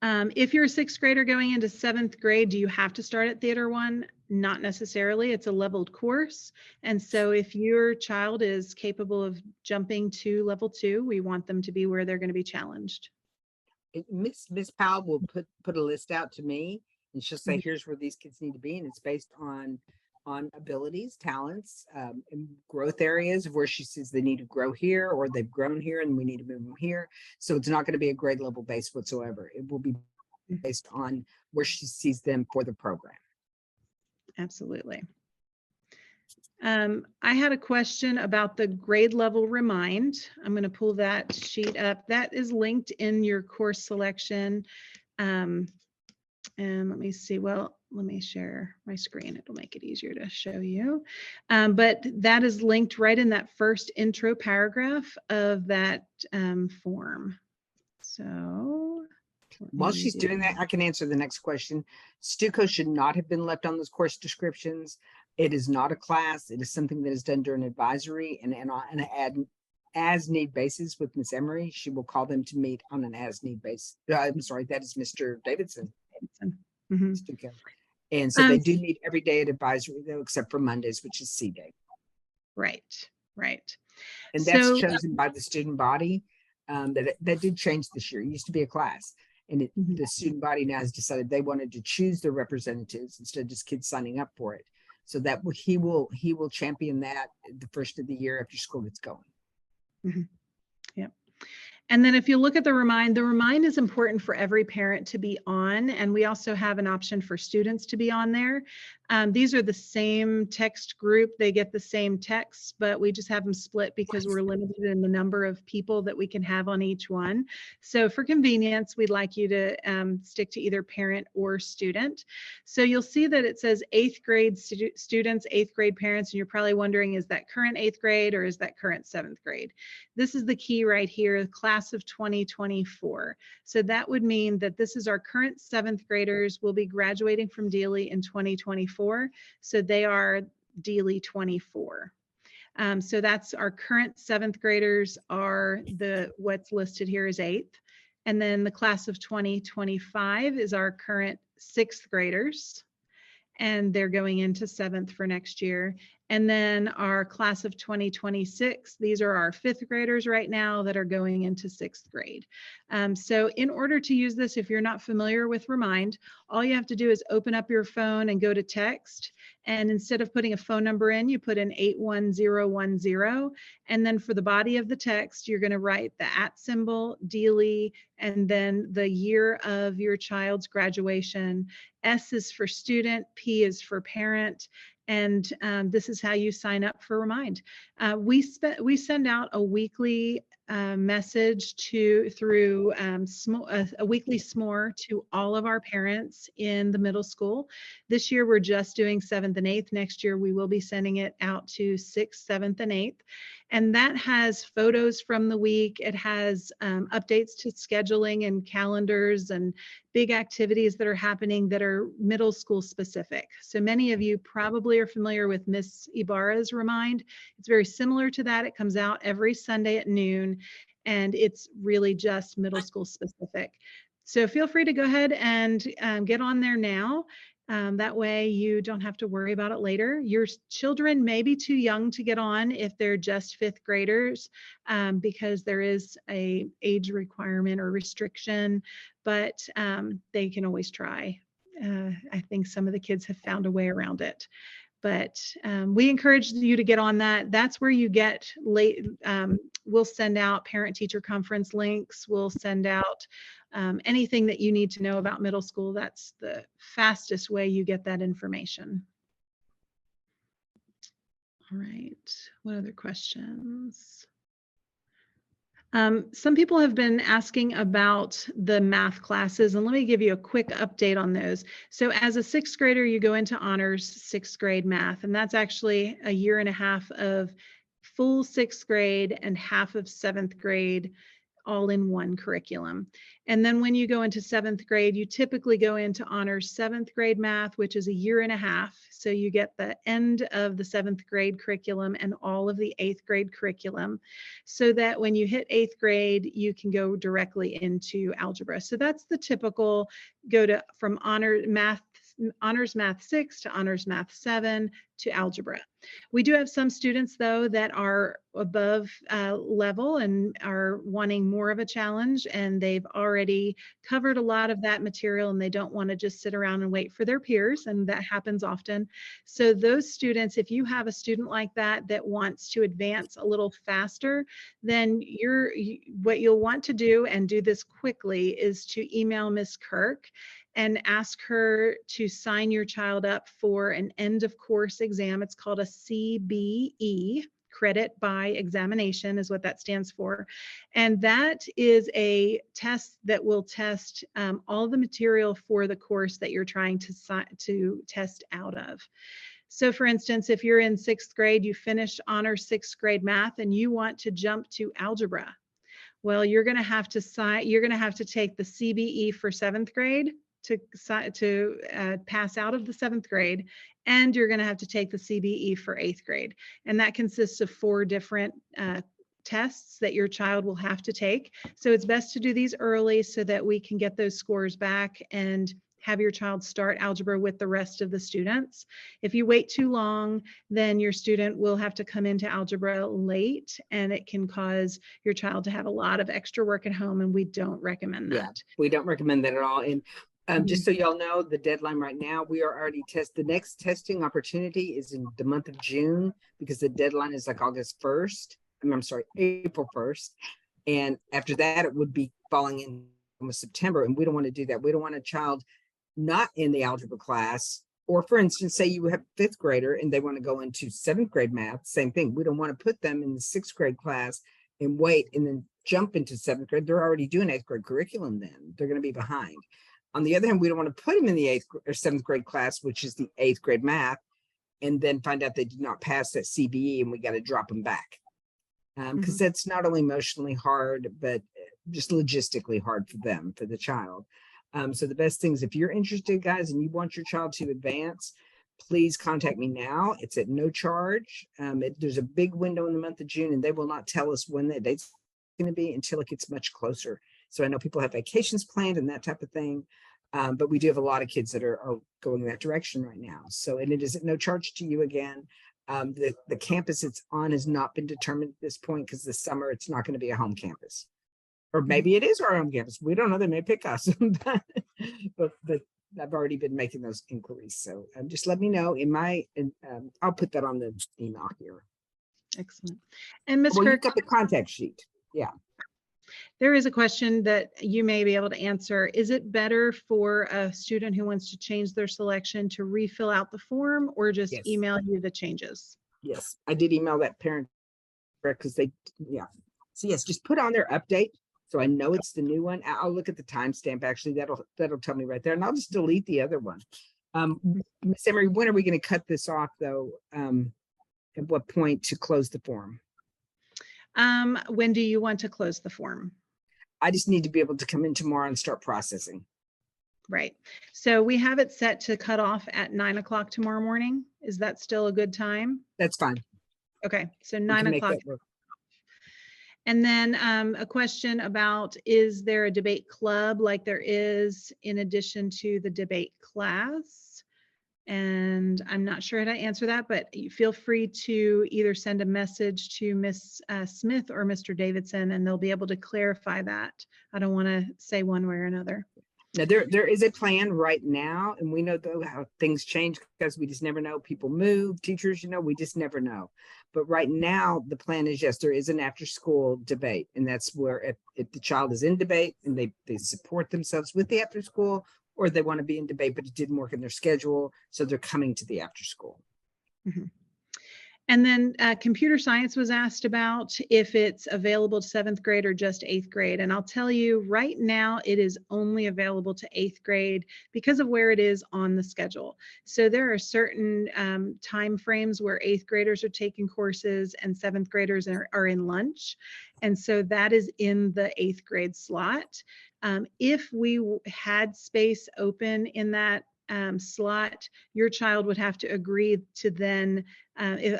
If you're a 6th grader going into 7th grade, do you have to start at Theater 1? Not necessarily. It's a leveled course. And so if your child is capable of jumping to level 2, we want them to be where they're going to be challenged. Miss Powell will put a list out to me, and she'll say, here's where these kids need to be. And it's based on abilities, talents, and growth areas of where she says they need to grow here, or they've grown here and we need to move them here. So it's not going to be a grade level base whatsoever. It will be based on where she sees them for the program. Absolutely. I had a question about the grade level remind. I'm going to pull that sheet up. That is linked in your course selection. And let me see. Well, let me share my screen. It'll make it easier to show you. But that is linked right in that first intro paragraph of that form. So while she's doing that, I can answer the next question. Stuco should not have been left on those course descriptions. It is not a class. It is something that is done during advisory and on an as-need basis with Miss Emery. She will call them to meet on an as-need basis. I'm sorry, that is Mr. Davidson. Stuco. And so they do meet every day at advisory, though, except for Mondays, which is C day. Right. And that's chosen by the student body. That did change this year. It used to be a class. And the student body now has decided they wanted to choose their representatives instead of just kids signing up for it. So that he will champion that the first of the year after school gets going. Yep. And then if you look at the remind is important for every parent to be on. And we also have an option for students to be on there. These are the same text group. They get the same text, but we just have them split because we're limited in the number of people that we can have on each one. So for convenience, we'd like you to stick to either parent or student. So you'll see that it says 8th grade students, 8th grade parents, and you're probably wondering, is that current 8th grade or is that current 7th grade? This is the key right here, class of 2024. So that would mean that this is our current 7th graders will be graduating from Dealey in 2024. So they are Dealey 24. So that's our current 7th graders are what's listed here is 8th. And then the class of 2025 is our current 6th graders. and they're going into 7th for next year. And then our class of 2026, these are our 5th graders right now that are going into 6th grade. So in order to use this, if you're not familiar with Remind, all you have to do is open up your phone and go to text. And instead of putting a phone number in, you put in 81010. And then for the body of the text, you're going to write the @ symbol, Dealey, and then the year of your child's graduation. S is for student, P is for parent. And this is how you sign up for Remind. We send out a weekly message through a weekly s'more to all of our parents in the middle school. This year we're just doing 7th and 8th. Next year we will be sending it out to 6th, 7th, and 8th. And that has photos from the week. It has updates to scheduling and calendars and big activities that are happening that are middle school specific. So many of you probably are familiar with Miss Ibarra's Remind. It's very similar to that. It comes out every Sunday at noon, and it's really just middle school specific. So feel free to go ahead and get on there now. That way you don't have to worry about it later. Your children may be too young to get on if they're just 5th graders, because there is a age requirement or restriction, but they can always try. I think some of the kids have found a way around it. But we encourage you to get on that. That's where you get we'll send out parent-teacher conference links. We'll send out anything that you need to know about middle school. That's the fastest way you get that information. All right, what other questions? Some people have been asking about the math classes, and let me give you a quick update on those. So as a 6th grader, you go into honors 6th grade math, and that's actually a year and a half of full 6th grade and half of 7th grade all in one curriculum. And then when you go into 7th grade, you typically go into honors 7th grade math, which is a year and a half. So you get the end of the 7th grade curriculum and all of the 8th grade curriculum, so that when you hit 8th grade, you can go directly into algebra. So that's the typical from honors math 6 to honors math 7 to algebra. We do have some students though that are above level and are wanting more of a challenge, and they've already covered a lot of that material and they don't want to just sit around and wait for their peers, and that happens often. So those students, if you have a student like that that wants to advance a little faster, then what you'll want to do, and do this quickly, is to email Ms. Kirk and ask her to sign your child up for an end of course exam. It's called a CBE, credit by examination is what that stands for. And that is a test that will test all the material for the course that you're trying to test out of. So for instance, if you're in 6th grade, you finished honors 6th grade math and you want to jump to algebra. Well, you're going to have to take the CBE for 7th grade to pass out of the 7th grade, and you're going to have to take the CBE for 8th grade. And that consists of 4 different tests that your child will have to take. So it's best to do these early so that we can get those scores back and have your child start algebra with the rest of the students. If you wait too long, then your student will have to come into algebra late, and it can cause your child to have a lot of extra work at home, and we don't recommend that. Yeah, we don't recommend that at all. And just so y'all know, the deadline right now, we are already the next testing opportunity is in the month of June, because the deadline is like August 1st. I'm sorry, April 1st. And after that, it would be falling in almost September. And we don't want to do that. We don't want a child not in the algebra class, or for instance, say you have 5th grader and they want to go into 7th grade math, same thing. We don't want to put them in the 6th grade class and wait and then jump into 7th grade. They're already doing 8th grade curriculum then. They're going to be behind. On the other hand, we don't want to put them in the 8th or 7th grade class, which is the 8th grade math, and then find out they did not pass that CBE and we got to drop them back. Because that's not only emotionally hard, but just logistically hard for them, for the child. So the best thing is, if you're interested, guys, and you want your child to advance, please contact me now. It's at no charge. There's a big window in the month of June, and they will not tell us when that date's going to be until it gets much closer. So I know people have vacations planned and that type of thing. But we do have a lot of kids that are going that direction right now. So, and it is at no charge to you again. The campus it's on has not been determined at this point because this summer it's not going to be a home campus. Or maybe it is our home campus. We don't know. They may pick us. but I've already been making those inquiries. So just let me know I'll put that on the email here. Excellent. And Ms. Well, Kirk, you've got the contact sheet. Yeah. there is a question that you may be able to answer. Is it better for a student who wants to change their selection to refill out the form or just Yes. email you the changes? Yes. I did email that parent because yeah. So yes, just put on their update. So I know it's the new one. I'll look at the timestamp. Actually, that'll tell me right there, and I'll just delete the other one. Ms. Emery, when are we going to cut this off, though? At what point to close the form? When do you want to close the form? I just need to be able to come in tomorrow and start processing. Right. So we have it set to cut off at 9 o'clock tomorrow morning. Is that still a good time? That's fine. Okay. So We 9 can make o'clock. that work. And then a question about, is there a debate club like there is in addition to the debate class? And I'm not sure how to answer that, but you feel free to either send a message to Ms. Smith or Mr. Davidson, and they'll be able to clarify that. I don't want to say one way or another. Now, there is a plan right now, and we know though how things change because we just never know. People move, teachers, we just never know. But right now, the plan is, yes, there is an after-school debate, and that's where if the child is in debate and they support themselves with the after-school, or they want to be in debate, but it didn't work in their schedule, so they're coming to the after-school. Mm-hmm. And then computer science was asked about if it's available to 7th grade or just 8th grade. And I'll tell you right now, it is only available to 8th grade because of where it is on the schedule. So there are certain time frames where 8th graders are taking courses and 7th graders are in lunch. And so that is in the 8th grade slot. If we had space open in that slot, your child would have to agree to then,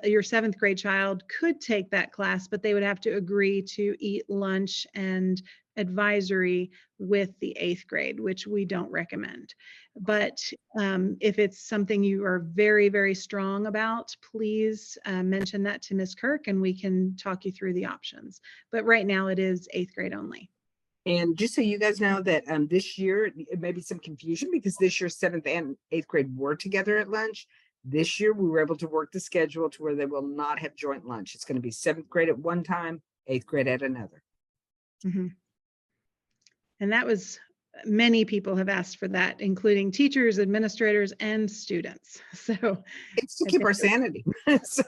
your 7th grade child could take that class, but they would have to agree to eat lunch and advisory with the 8th grade, which we don't recommend. But if it's something you are very, very strong about, please mention that to Ms. Kirk and we can talk you through the options. But right now it is 8th grade only. And just so you guys know that this year, it may be some confusion because this year 7th and 8th grade were together at lunch. This year, we were able to work the schedule to where they will not have joint lunch. It's going to be 7th grade at one time, 8th grade at another. Mm-hmm. And that was, many people have asked for that, including teachers, administrators, and students. So it's to keep our sanity. So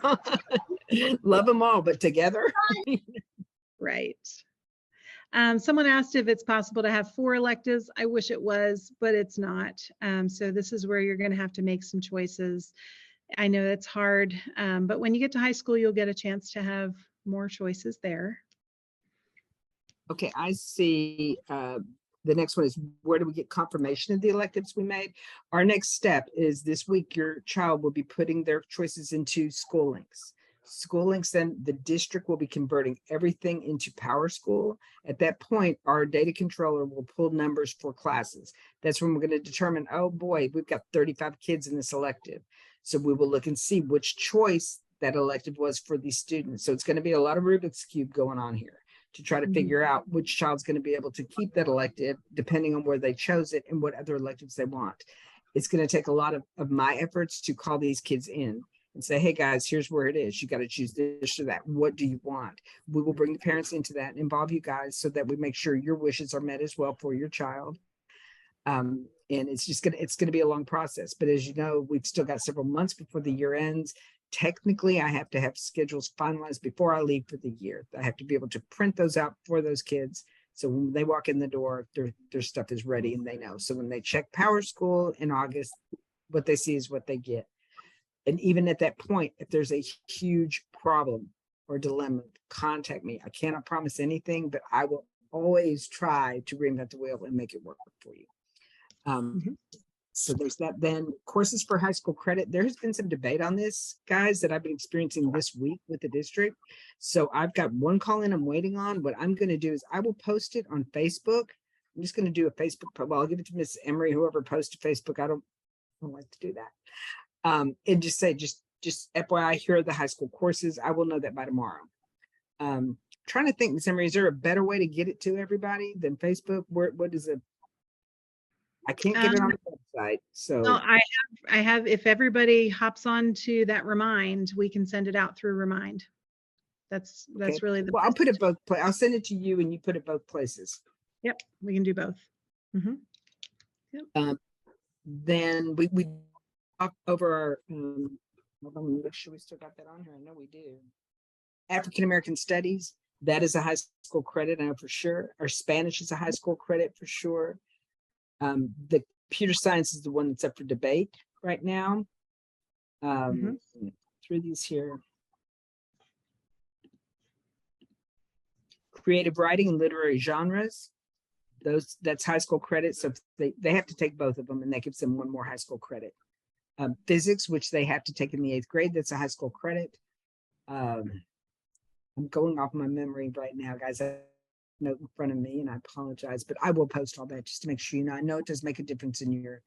love them all, but together. Right. Someone asked if it's possible to have 4 electives. I wish it was, but it's not. So this is where you're going to have to make some choices. I know it's hard, but when you get to high school, you'll get a chance to have more choices there. Okay, I see. The next one is, where do we get confirmation of the electives we made? Our next step is this week, your child will be putting their choices into School Links. School Links, then the district will be converting everything into PowerSchool. At that point, our data controller will pull numbers for classes. That's when we're going to determine, oh boy, we've got 35 kids in this elective. So we will look and see which choice that elective was for these students. So it's going to be a lot of Rubik's Cube going on here to try to figure out which child's going to be able to keep that elective depending on where they chose it and what other electives they want. It's going to take a lot of my efforts to call these kids in and say, hey guys, here's where it is. You got to choose this or that. What do you want? We will bring the parents into that and involve you guys so that we make sure your wishes are met as well for your child. And it's going to be a long process. But as you know, we've still got several months before the year ends. Technically, I have to have schedules finalized before I leave for the year. I have to be able to print those out for those kids. So when they walk in the door, their stuff is ready and they know. So when they check PowerSchool in August, what they see is what they get. And even at that point, if there's a huge problem or dilemma, contact me. I cannot promise anything, but I will always try to reinvent the wheel and make it work for you. So there's that. Then courses for high school credit. There has been some debate on this, guys, that I've been experiencing this week with the district. So I've got one call in I'm waiting on. What I'm going to do is I will post it on Facebook I'm just going to do a Facebook post. Well, I'll give it to Miss Emery, whoever posted Facebook. I don't like to do that. And just say, just FYI, here are the high school courses. I will know that by tomorrow. Trying to think, Miss Emery, is there a better way to get it to everybody than Facebook? What is it? I can't get it on the website. So well, I have, if everybody hops on to that Remind, we can send it out through Remind. That's okay. really the Well, I'll best. put it both places. I'll send it to you and you put it both places. Yep, we can do both. Yep. Then we talk over our hold on, make sure we still got that on here. I know we do. African American Studies, that is a high school credit, I know for sure. Our Spanish is a high school credit for sure. The computer science is the one that's up for debate right now. Through these here. Creative writing and literary genres, that's high school credit. So they have to take both of them, and that gives them one more high school credit. Physics, which they have to take in the 8th grade, that's a high school credit. I'm going off my memory right now, guys. I have a note in front of me, and I apologize, but I will post all that just to make sure you know. I know it does make a difference in your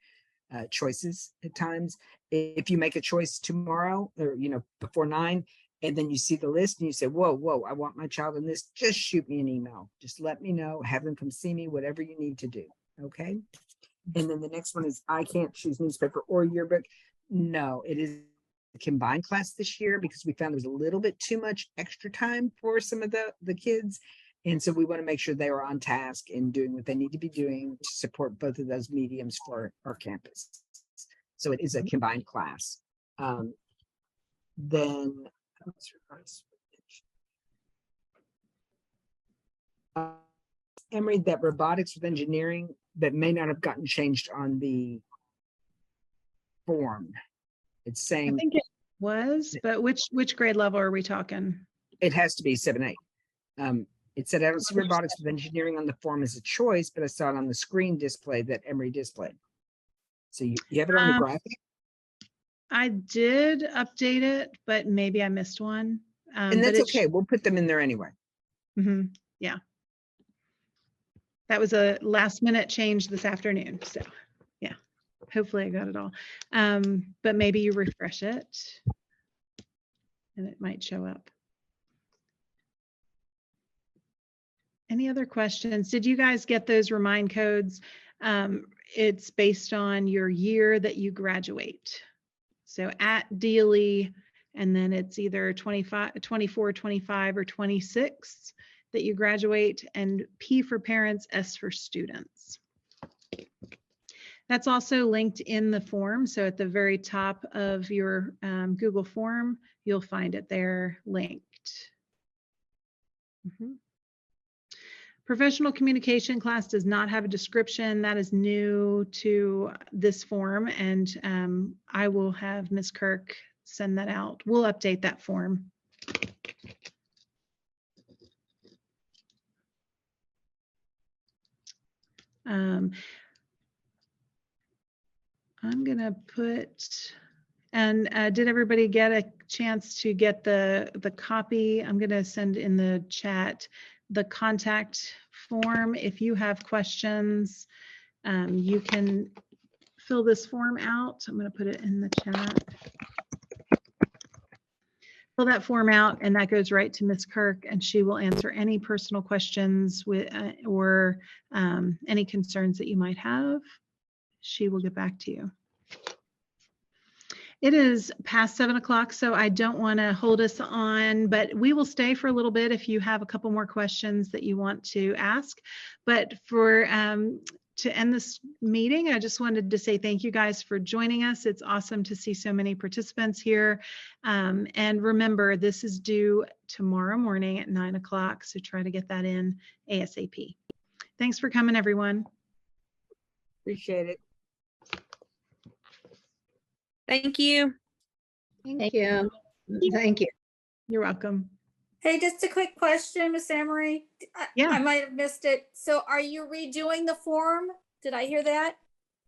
choices at times. If you make a choice tomorrow, or before 9, and then you see the list and you say, whoa, I want my child in this, just shoot me an email. Just let me know, have them come see me, whatever you need to do. Okay. And then the next one is, I can't choose newspaper or yearbook. No, it is a combined class this year because we found there was a little bit too much extra time for some of the kids. And so we want to make sure they are on task and doing what they need to be doing to support both of those mediums for our campus. So it is a combined class. Then Emory, that robotics with engineering that may not have gotten changed on the form. It's saying, I think it was, but which grade level are we talking? It has to be 7-8. It said, I don't see robotics with engineering on the form as a choice, but I saw it on the screen display that Emory displayed. So you have it on the graphic? I did update it, but maybe I missed one. And that's okay. We'll put them in there anyway. Yeah. That was a last minute change this afternoon. So yeah, hopefully I got it all. But maybe you refresh it and it might show up. Any other questions? Did you guys get those Remind codes? It's based on your year that you graduate. So at Dealey, and then it's either 25, 24, 25, or 26 that you graduate, and P for parents, S for students. That's also linked in the form. So at the very top of your Google form, you'll find it there linked. Professional communication class does not have a description. That is new to this form, and I will have Ms. Kirk send that out. We'll update that form. I'm gonna put, and did everybody get a chance to get the copy? I'm gonna send in the chat the contact form. If you have questions, you can fill this form out. I'm going to put it in the chat. Fill that form out, and that goes right to Ms. Kirk, and she will answer any personal questions with or any concerns that you might have. She will get back to you. It is past 7 o'clock, so I don't want to hold us on, but we will stay for a little bit if you have a couple more questions that you want to ask. But for to end this meeting, I just wanted to say thank you guys for joining us. It's awesome to see so many participants here. And remember, this is due tomorrow morning at 9 o'clock, so try to get that in ASAP. Thanks for coming, everyone. Appreciate it. Thank you. Thank you. Thank you. You're welcome. Hey, just a quick question, Miss Emery. I might have missed it. So are you redoing the form? Did I hear that?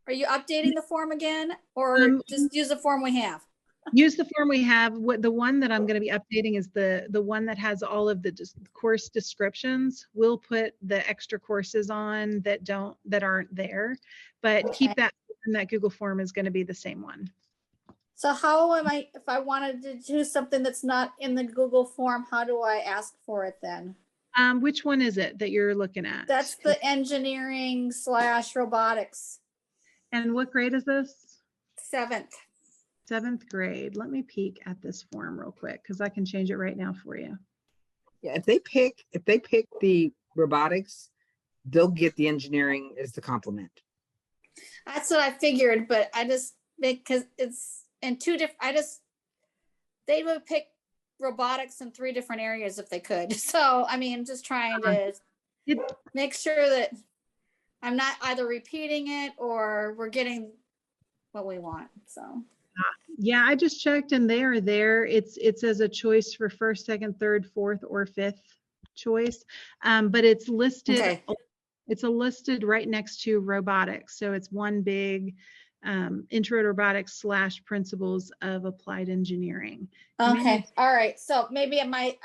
Are you updating the form again, or just use the form we have? use the form we have. What the one that I'm going to be updating is the one that has all of the course descriptions. We'll put the extra courses on that aren't there, but keep that Google form is going to be the same one. So how am I, if I wanted to do something that's not in the Google form, how do I ask for it then? Which one is it that you're looking at? That's the engineering/robotics. And what grade is this? 7th. 7th grade. Let me peek at this form real quick because I can change it right now for you. Yeah, if they pick the robotics, they'll get the engineering as the complement. That's what I figured, but I just because it's in 2 different. They would pick robotics in 3 different areas if they could. So I mean, I'm just trying to make sure that I'm not either repeating it or we're getting what we want. So. Yeah, I just checked and they are there. It says a choice for 1st, 2nd, 3rd, 4th, or 5th choice. But it's listed. Okay. It's listed right next to robotics. So it's one big intro to robotics / principles of applied engineering. Okay. All right. So maybe my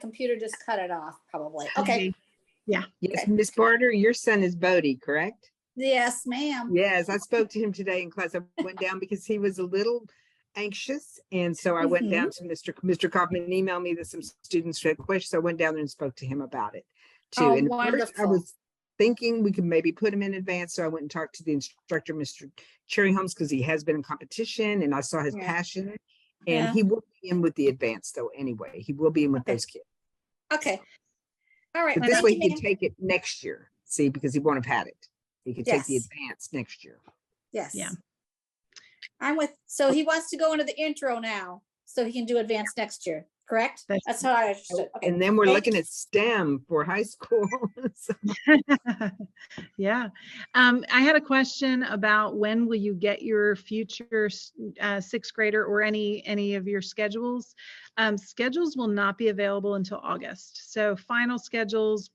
computer just cut it off probably. Okay. Yeah. Yes, Miss Barter, your son is Bodie, correct? Yes, ma'am. Yes, I spoke to him today in class. I went down because he was a little anxious. And so I went down to Mr. Kaufman emailed me that some students had questions. So I went down there and spoke to him about it too. Oh, and wonderful. first I was thinking we could maybe put him in advance. So I went and talked to the instructor, Mr. Cherry Holmes, because he has been in competition and I saw his passion. And he will be in with the advance though anyway. He will be in with those kids. Okay. All right. But this way he can take it next year. See, because he won't have had it. He could take the advance next year. Yes. Yeah. So he wants to go into the intro now, so he can do advanced next year, correct? That's how I understood. Okay. And then we're looking at STEM for high school. Yeah. I had a question about when will you get your future 6th grader or any of your schedules? Schedules will not be available until August. So final schedules,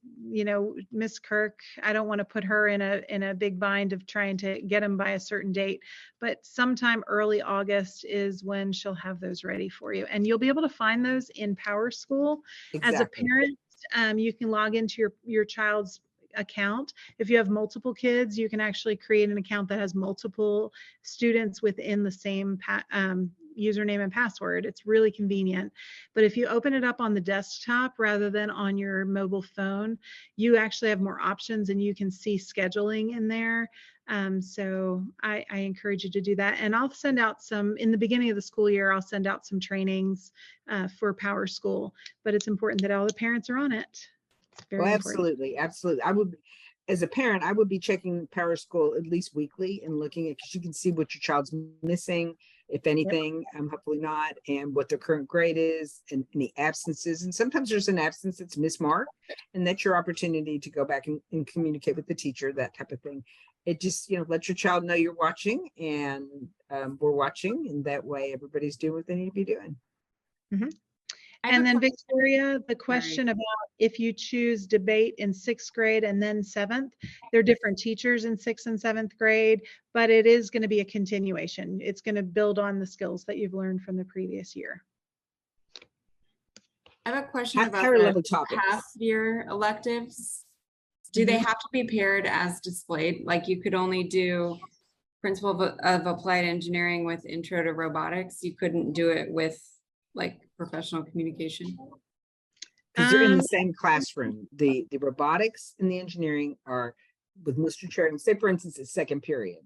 Miss Kirk, I don't want to put her in a big bind of trying to get them by a certain date, but sometime early August is when she'll have those ready for you. And you'll be able to find those in Power School. Exactly. As a parent, you can log into your child's account. If you have multiple kids, you can actually create an account that has multiple students within the same username and password. It's really convenient. But if you open it up on the desktop rather than on your mobile phone, you actually have more options and you can see scheduling in there. So I encourage you to do that. And I'll send out in the beginning of the school year, I'll send out some trainings for Power School, but it's important that all the parents are on it. It's very important. Absolutely. I would, as a parent, I would be checking Power School at least weekly and looking at, because you can see what your child's missing, if anything, hopefully not, and what their current grade is and any absences. And sometimes there's an absence that's mismarked, and that's your opportunity to go back and communicate with the teacher, that type of thing. It just, let your child know you're watching and we're watching, and that way everybody's doing what they need to be doing. Mm-hmm. And then Victoria, the question about if you choose debate in 6th grade and then 7th, they're different teachers in 6th and 7th grade, but it is going to be a continuation. It's going to build on the skills that you've learned from the previous year. I have a question about the past year electives. Do they have to be paired as displayed? Like you could only do Principle of Applied Engineering with Intro to Robotics. You couldn't do it with like professional communication? Because they're in the same classroom. The robotics and the engineering are with Mr. Cherry. Say, for instance, it's 2nd period.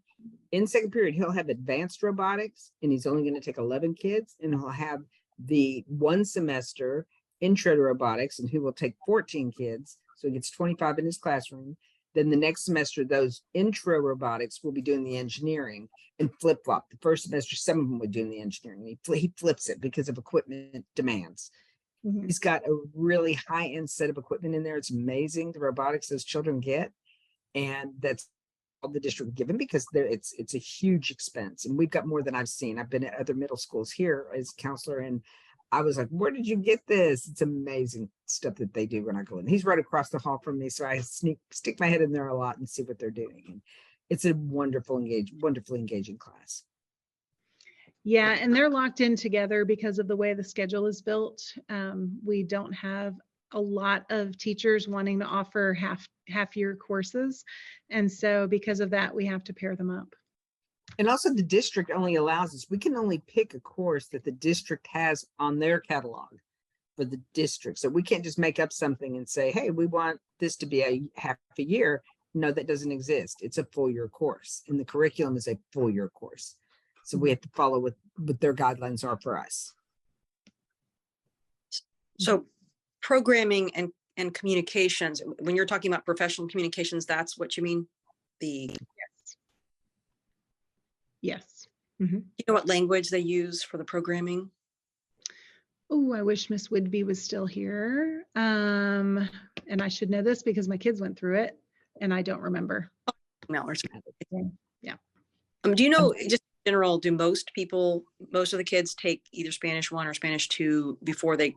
In 2nd period, he'll have advanced robotics, and he's only going to take 11 kids, and he'll have the 1 semester intro to robotics, and he will take 14 kids. So he gets 25 in his classroom. Then the next semester, those intro robotics will be doing the engineering and flip-flop. The first semester, some of them would do the engineering. He flips it because of equipment demands. Mm-hmm. He's got a really high-end set of equipment in there. It's amazing, the robotics those children get. And that's all the district given, because it's a huge expense. And we've got more than I've seen. I've been at other middle schools here as a counselor, and I was like, where did you get this? It's amazing stuff that they do when I go in. He's right across the hall from me, so I stick my head in there a lot and see what they're doing. And it's a wonderfully engaging class. Yeah, and they're locked in together because of the way the schedule is built. We don't have a lot of teachers wanting to offer half year courses. And so because of that, we have to pair them up. And also the district only allows us, we can only pick a course that the district has on their catalog for the district. So we can't just make up something and say, hey, we want this to be a half a year. No, that doesn't exist. It's a full year course, and the curriculum is a full year course. So we have to follow what their guidelines are for us. So programming and communications, when you're talking about professional communications, that's what you mean? Yes. You know what language they use for the programming? Oh, I wish Miss Woodby was still here. And I should know this because my kids went through it and I don't remember. Yeah. Do you know, just in general, do most of the kids take either Spanish 1 or Spanish 2 before they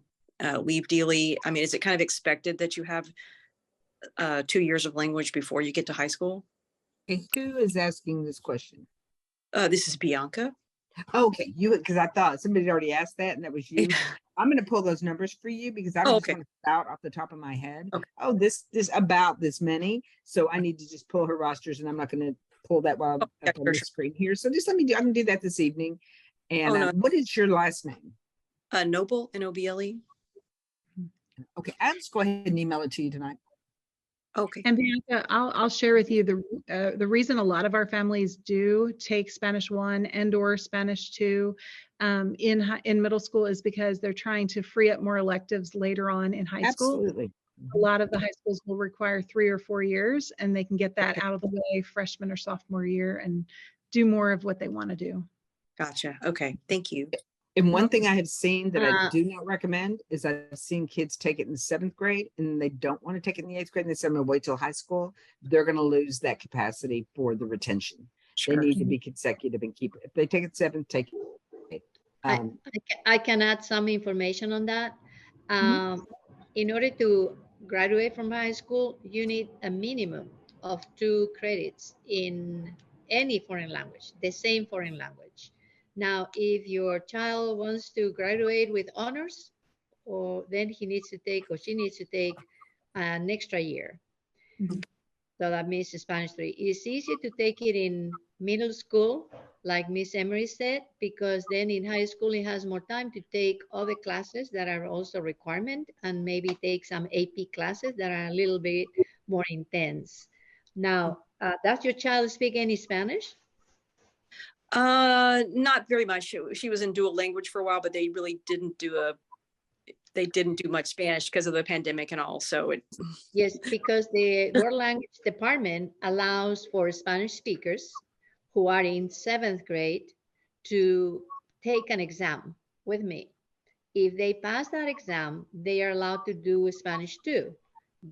leave Dealey? I mean, is it kind of expected that you have 2 years of language before you get to high school? Okay, who is asking this question? This is Bianca. Okay, because I thought somebody already asked that and that was you. I'm going to pull those numbers for you because I don't just want to spout off the top of my head. Okay. Oh, this about this many. So I need to just pull her rosters, and I'm not going to pull that while I'm up on the screen here. So just let me do. I can do that this evening. And what is your last name? Noble, Noble. Okay, I'll just go ahead and email it to you tonight. Okay. And Bianca, I'll share with you the reason a lot of our families do take Spanish 1 and or Spanish 2 in middle school is because they're trying to free up more electives later on in high school. Absolutely. A lot of the high schools will require 3 or 4 years, and they can get that out of the way freshman or sophomore year and do more of what they want to do. Gotcha. Okay. Thank you. And one thing I have seen that I do not recommend is I've seen kids take it in the 7th grade and they don't want to take it in the 8th grade. And they say, I'm going to wait till high school. They're going to lose that capacity for the retention. Sure. They need to be consecutive and keep it. If they take it 7th, take it. I can add some information on that. In order to graduate from high school, you need a minimum of 2 credits in any foreign language, the same foreign language. Now, if your child wants to graduate with honors, then he needs to take or she needs to take an extra year. So that means Spanish 3. It's easy to take it in middle school, like Miss Emery said, because then in high school it has more time to take other classes that are also requirement and maybe take some AP classes that are a little bit more intense. Now, does your child speak any Spanish? Not very much. She was in dual language for a while, but they really didn't do much Spanish because of the pandemic and all. So yes, because the world language department allows for Spanish speakers who are in 7th grade to take an exam with me. If they pass that exam, they are allowed to do Spanish 2.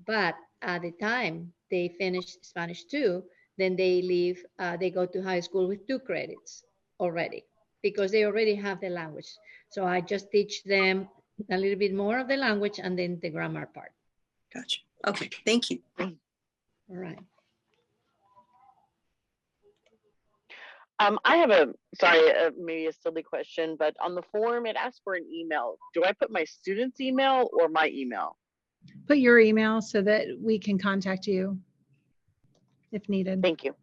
But at the time they finish Spanish 2, then they leave, they go to high school with 2 credits already because they already have the language. So I just teach them a little bit more of the language and then the grammar part. Gotcha. Okay, thank you. All right. I have maybe a silly question, but on the form, it asks for an email. Do I put my student's email or my email? Put your email so that we can contact you if needed. Thank you.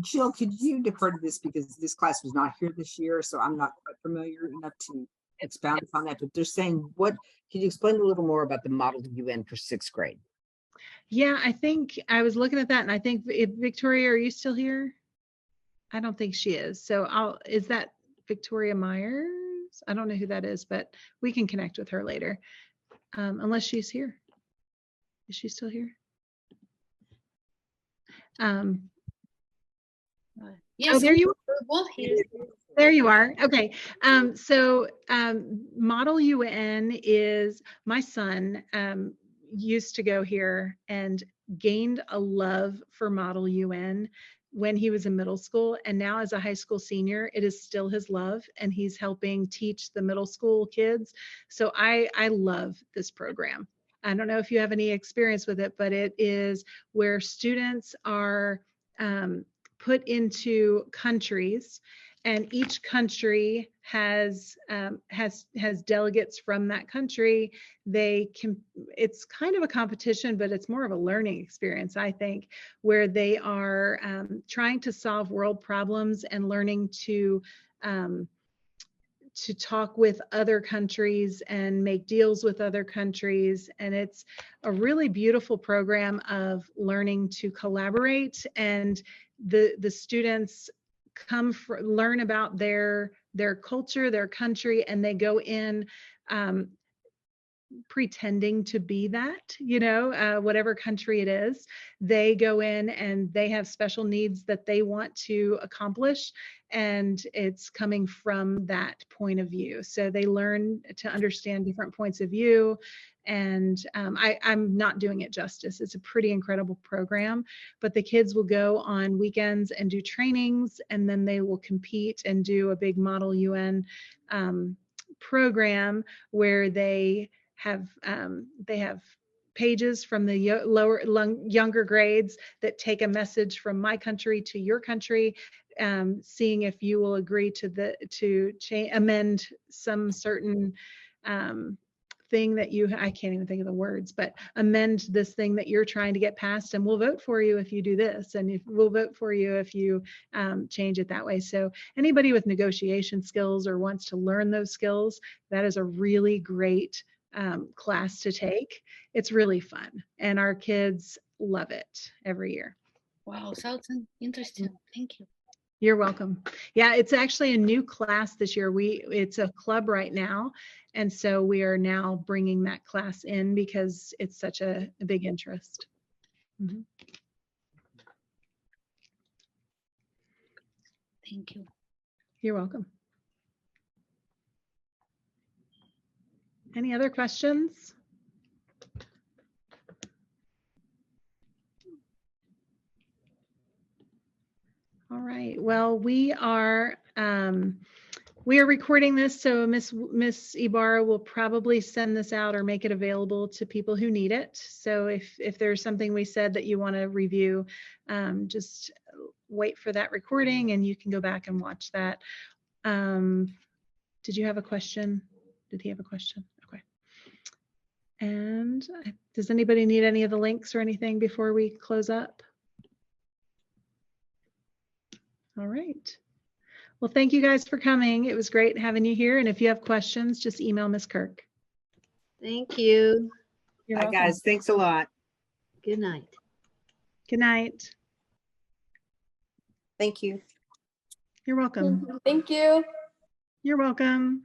Jill, could you defer to this because this class was not here this year, so I'm not quite familiar enough to expound upon that, but they're saying, can you explain a little more about the model UN for 6th grade? Yeah, I think I was looking at that and I think Victoria, are you still here? I don't think she is. So is that Victoria Myers? I don't know who that is, but we can connect with her later. Unless she's here. Is she still here? Yes, oh, there you are. Both here. There you are. Okay. Model UN is my son used to go here and gained a love for Model UN when he was in middle school. And now as a high school senior, it is still his love and he's helping teach the middle school kids. So I love this program. I don't know if you have any experience with it, but it is where students are put into countries, and each country has delegates from that country. They can, it's kind of a competition, but it's more of a learning experience, I think, where they are trying to solve world problems and learning to talk with other countries and make deals with other countries. And it's a really beautiful program of learning to collaborate, and the students learn about their culture, their country, and they go in pretending to be that, whatever country it is. They go in and they have special needs that they want to accomplish, and it's coming from that point of view. So they learn to understand different points of view. And I'm not doing it justice. It's a pretty incredible program, but the kids will go on weekends and do trainings, and then they will compete and do a big Model UN program where they have pages from the younger grades that take a message from my country to your country, seeing if you will agree to amend some certain thing that I can't even think of the words, but amend this thing that you're trying to get passed, and we'll vote for you if you do this, and we'll vote for you if you change it that way. So anybody with negotiation skills or wants to learn those skills, that is a really great class to take. It's really fun, and our kids love it every year. Wow, sounds interesting. Thank you. You're welcome. Yeah, it's actually a new class this year. It's a club right now, and so we are now bringing that class in because it's such a big interest. Mm-hmm. Thank you. You're welcome. Any other questions? All right. Well, we are recording this, so Miss Ibarra will probably send this out or make it available to people who need it. So if there's something we said that you want to review, just wait for that recording and you can go back and watch that. Did you have a question? Did he have a question? Okay. And does anybody need any of the links or anything before we close up? All right. Well, thank you guys for coming. It was great having you here. And if you have questions, just email Miss Kirk. Thank you. You're Bye, welcome. guys. Thanks a lot. Good night. Good night. Thank you. You're welcome. Thank you. You're welcome.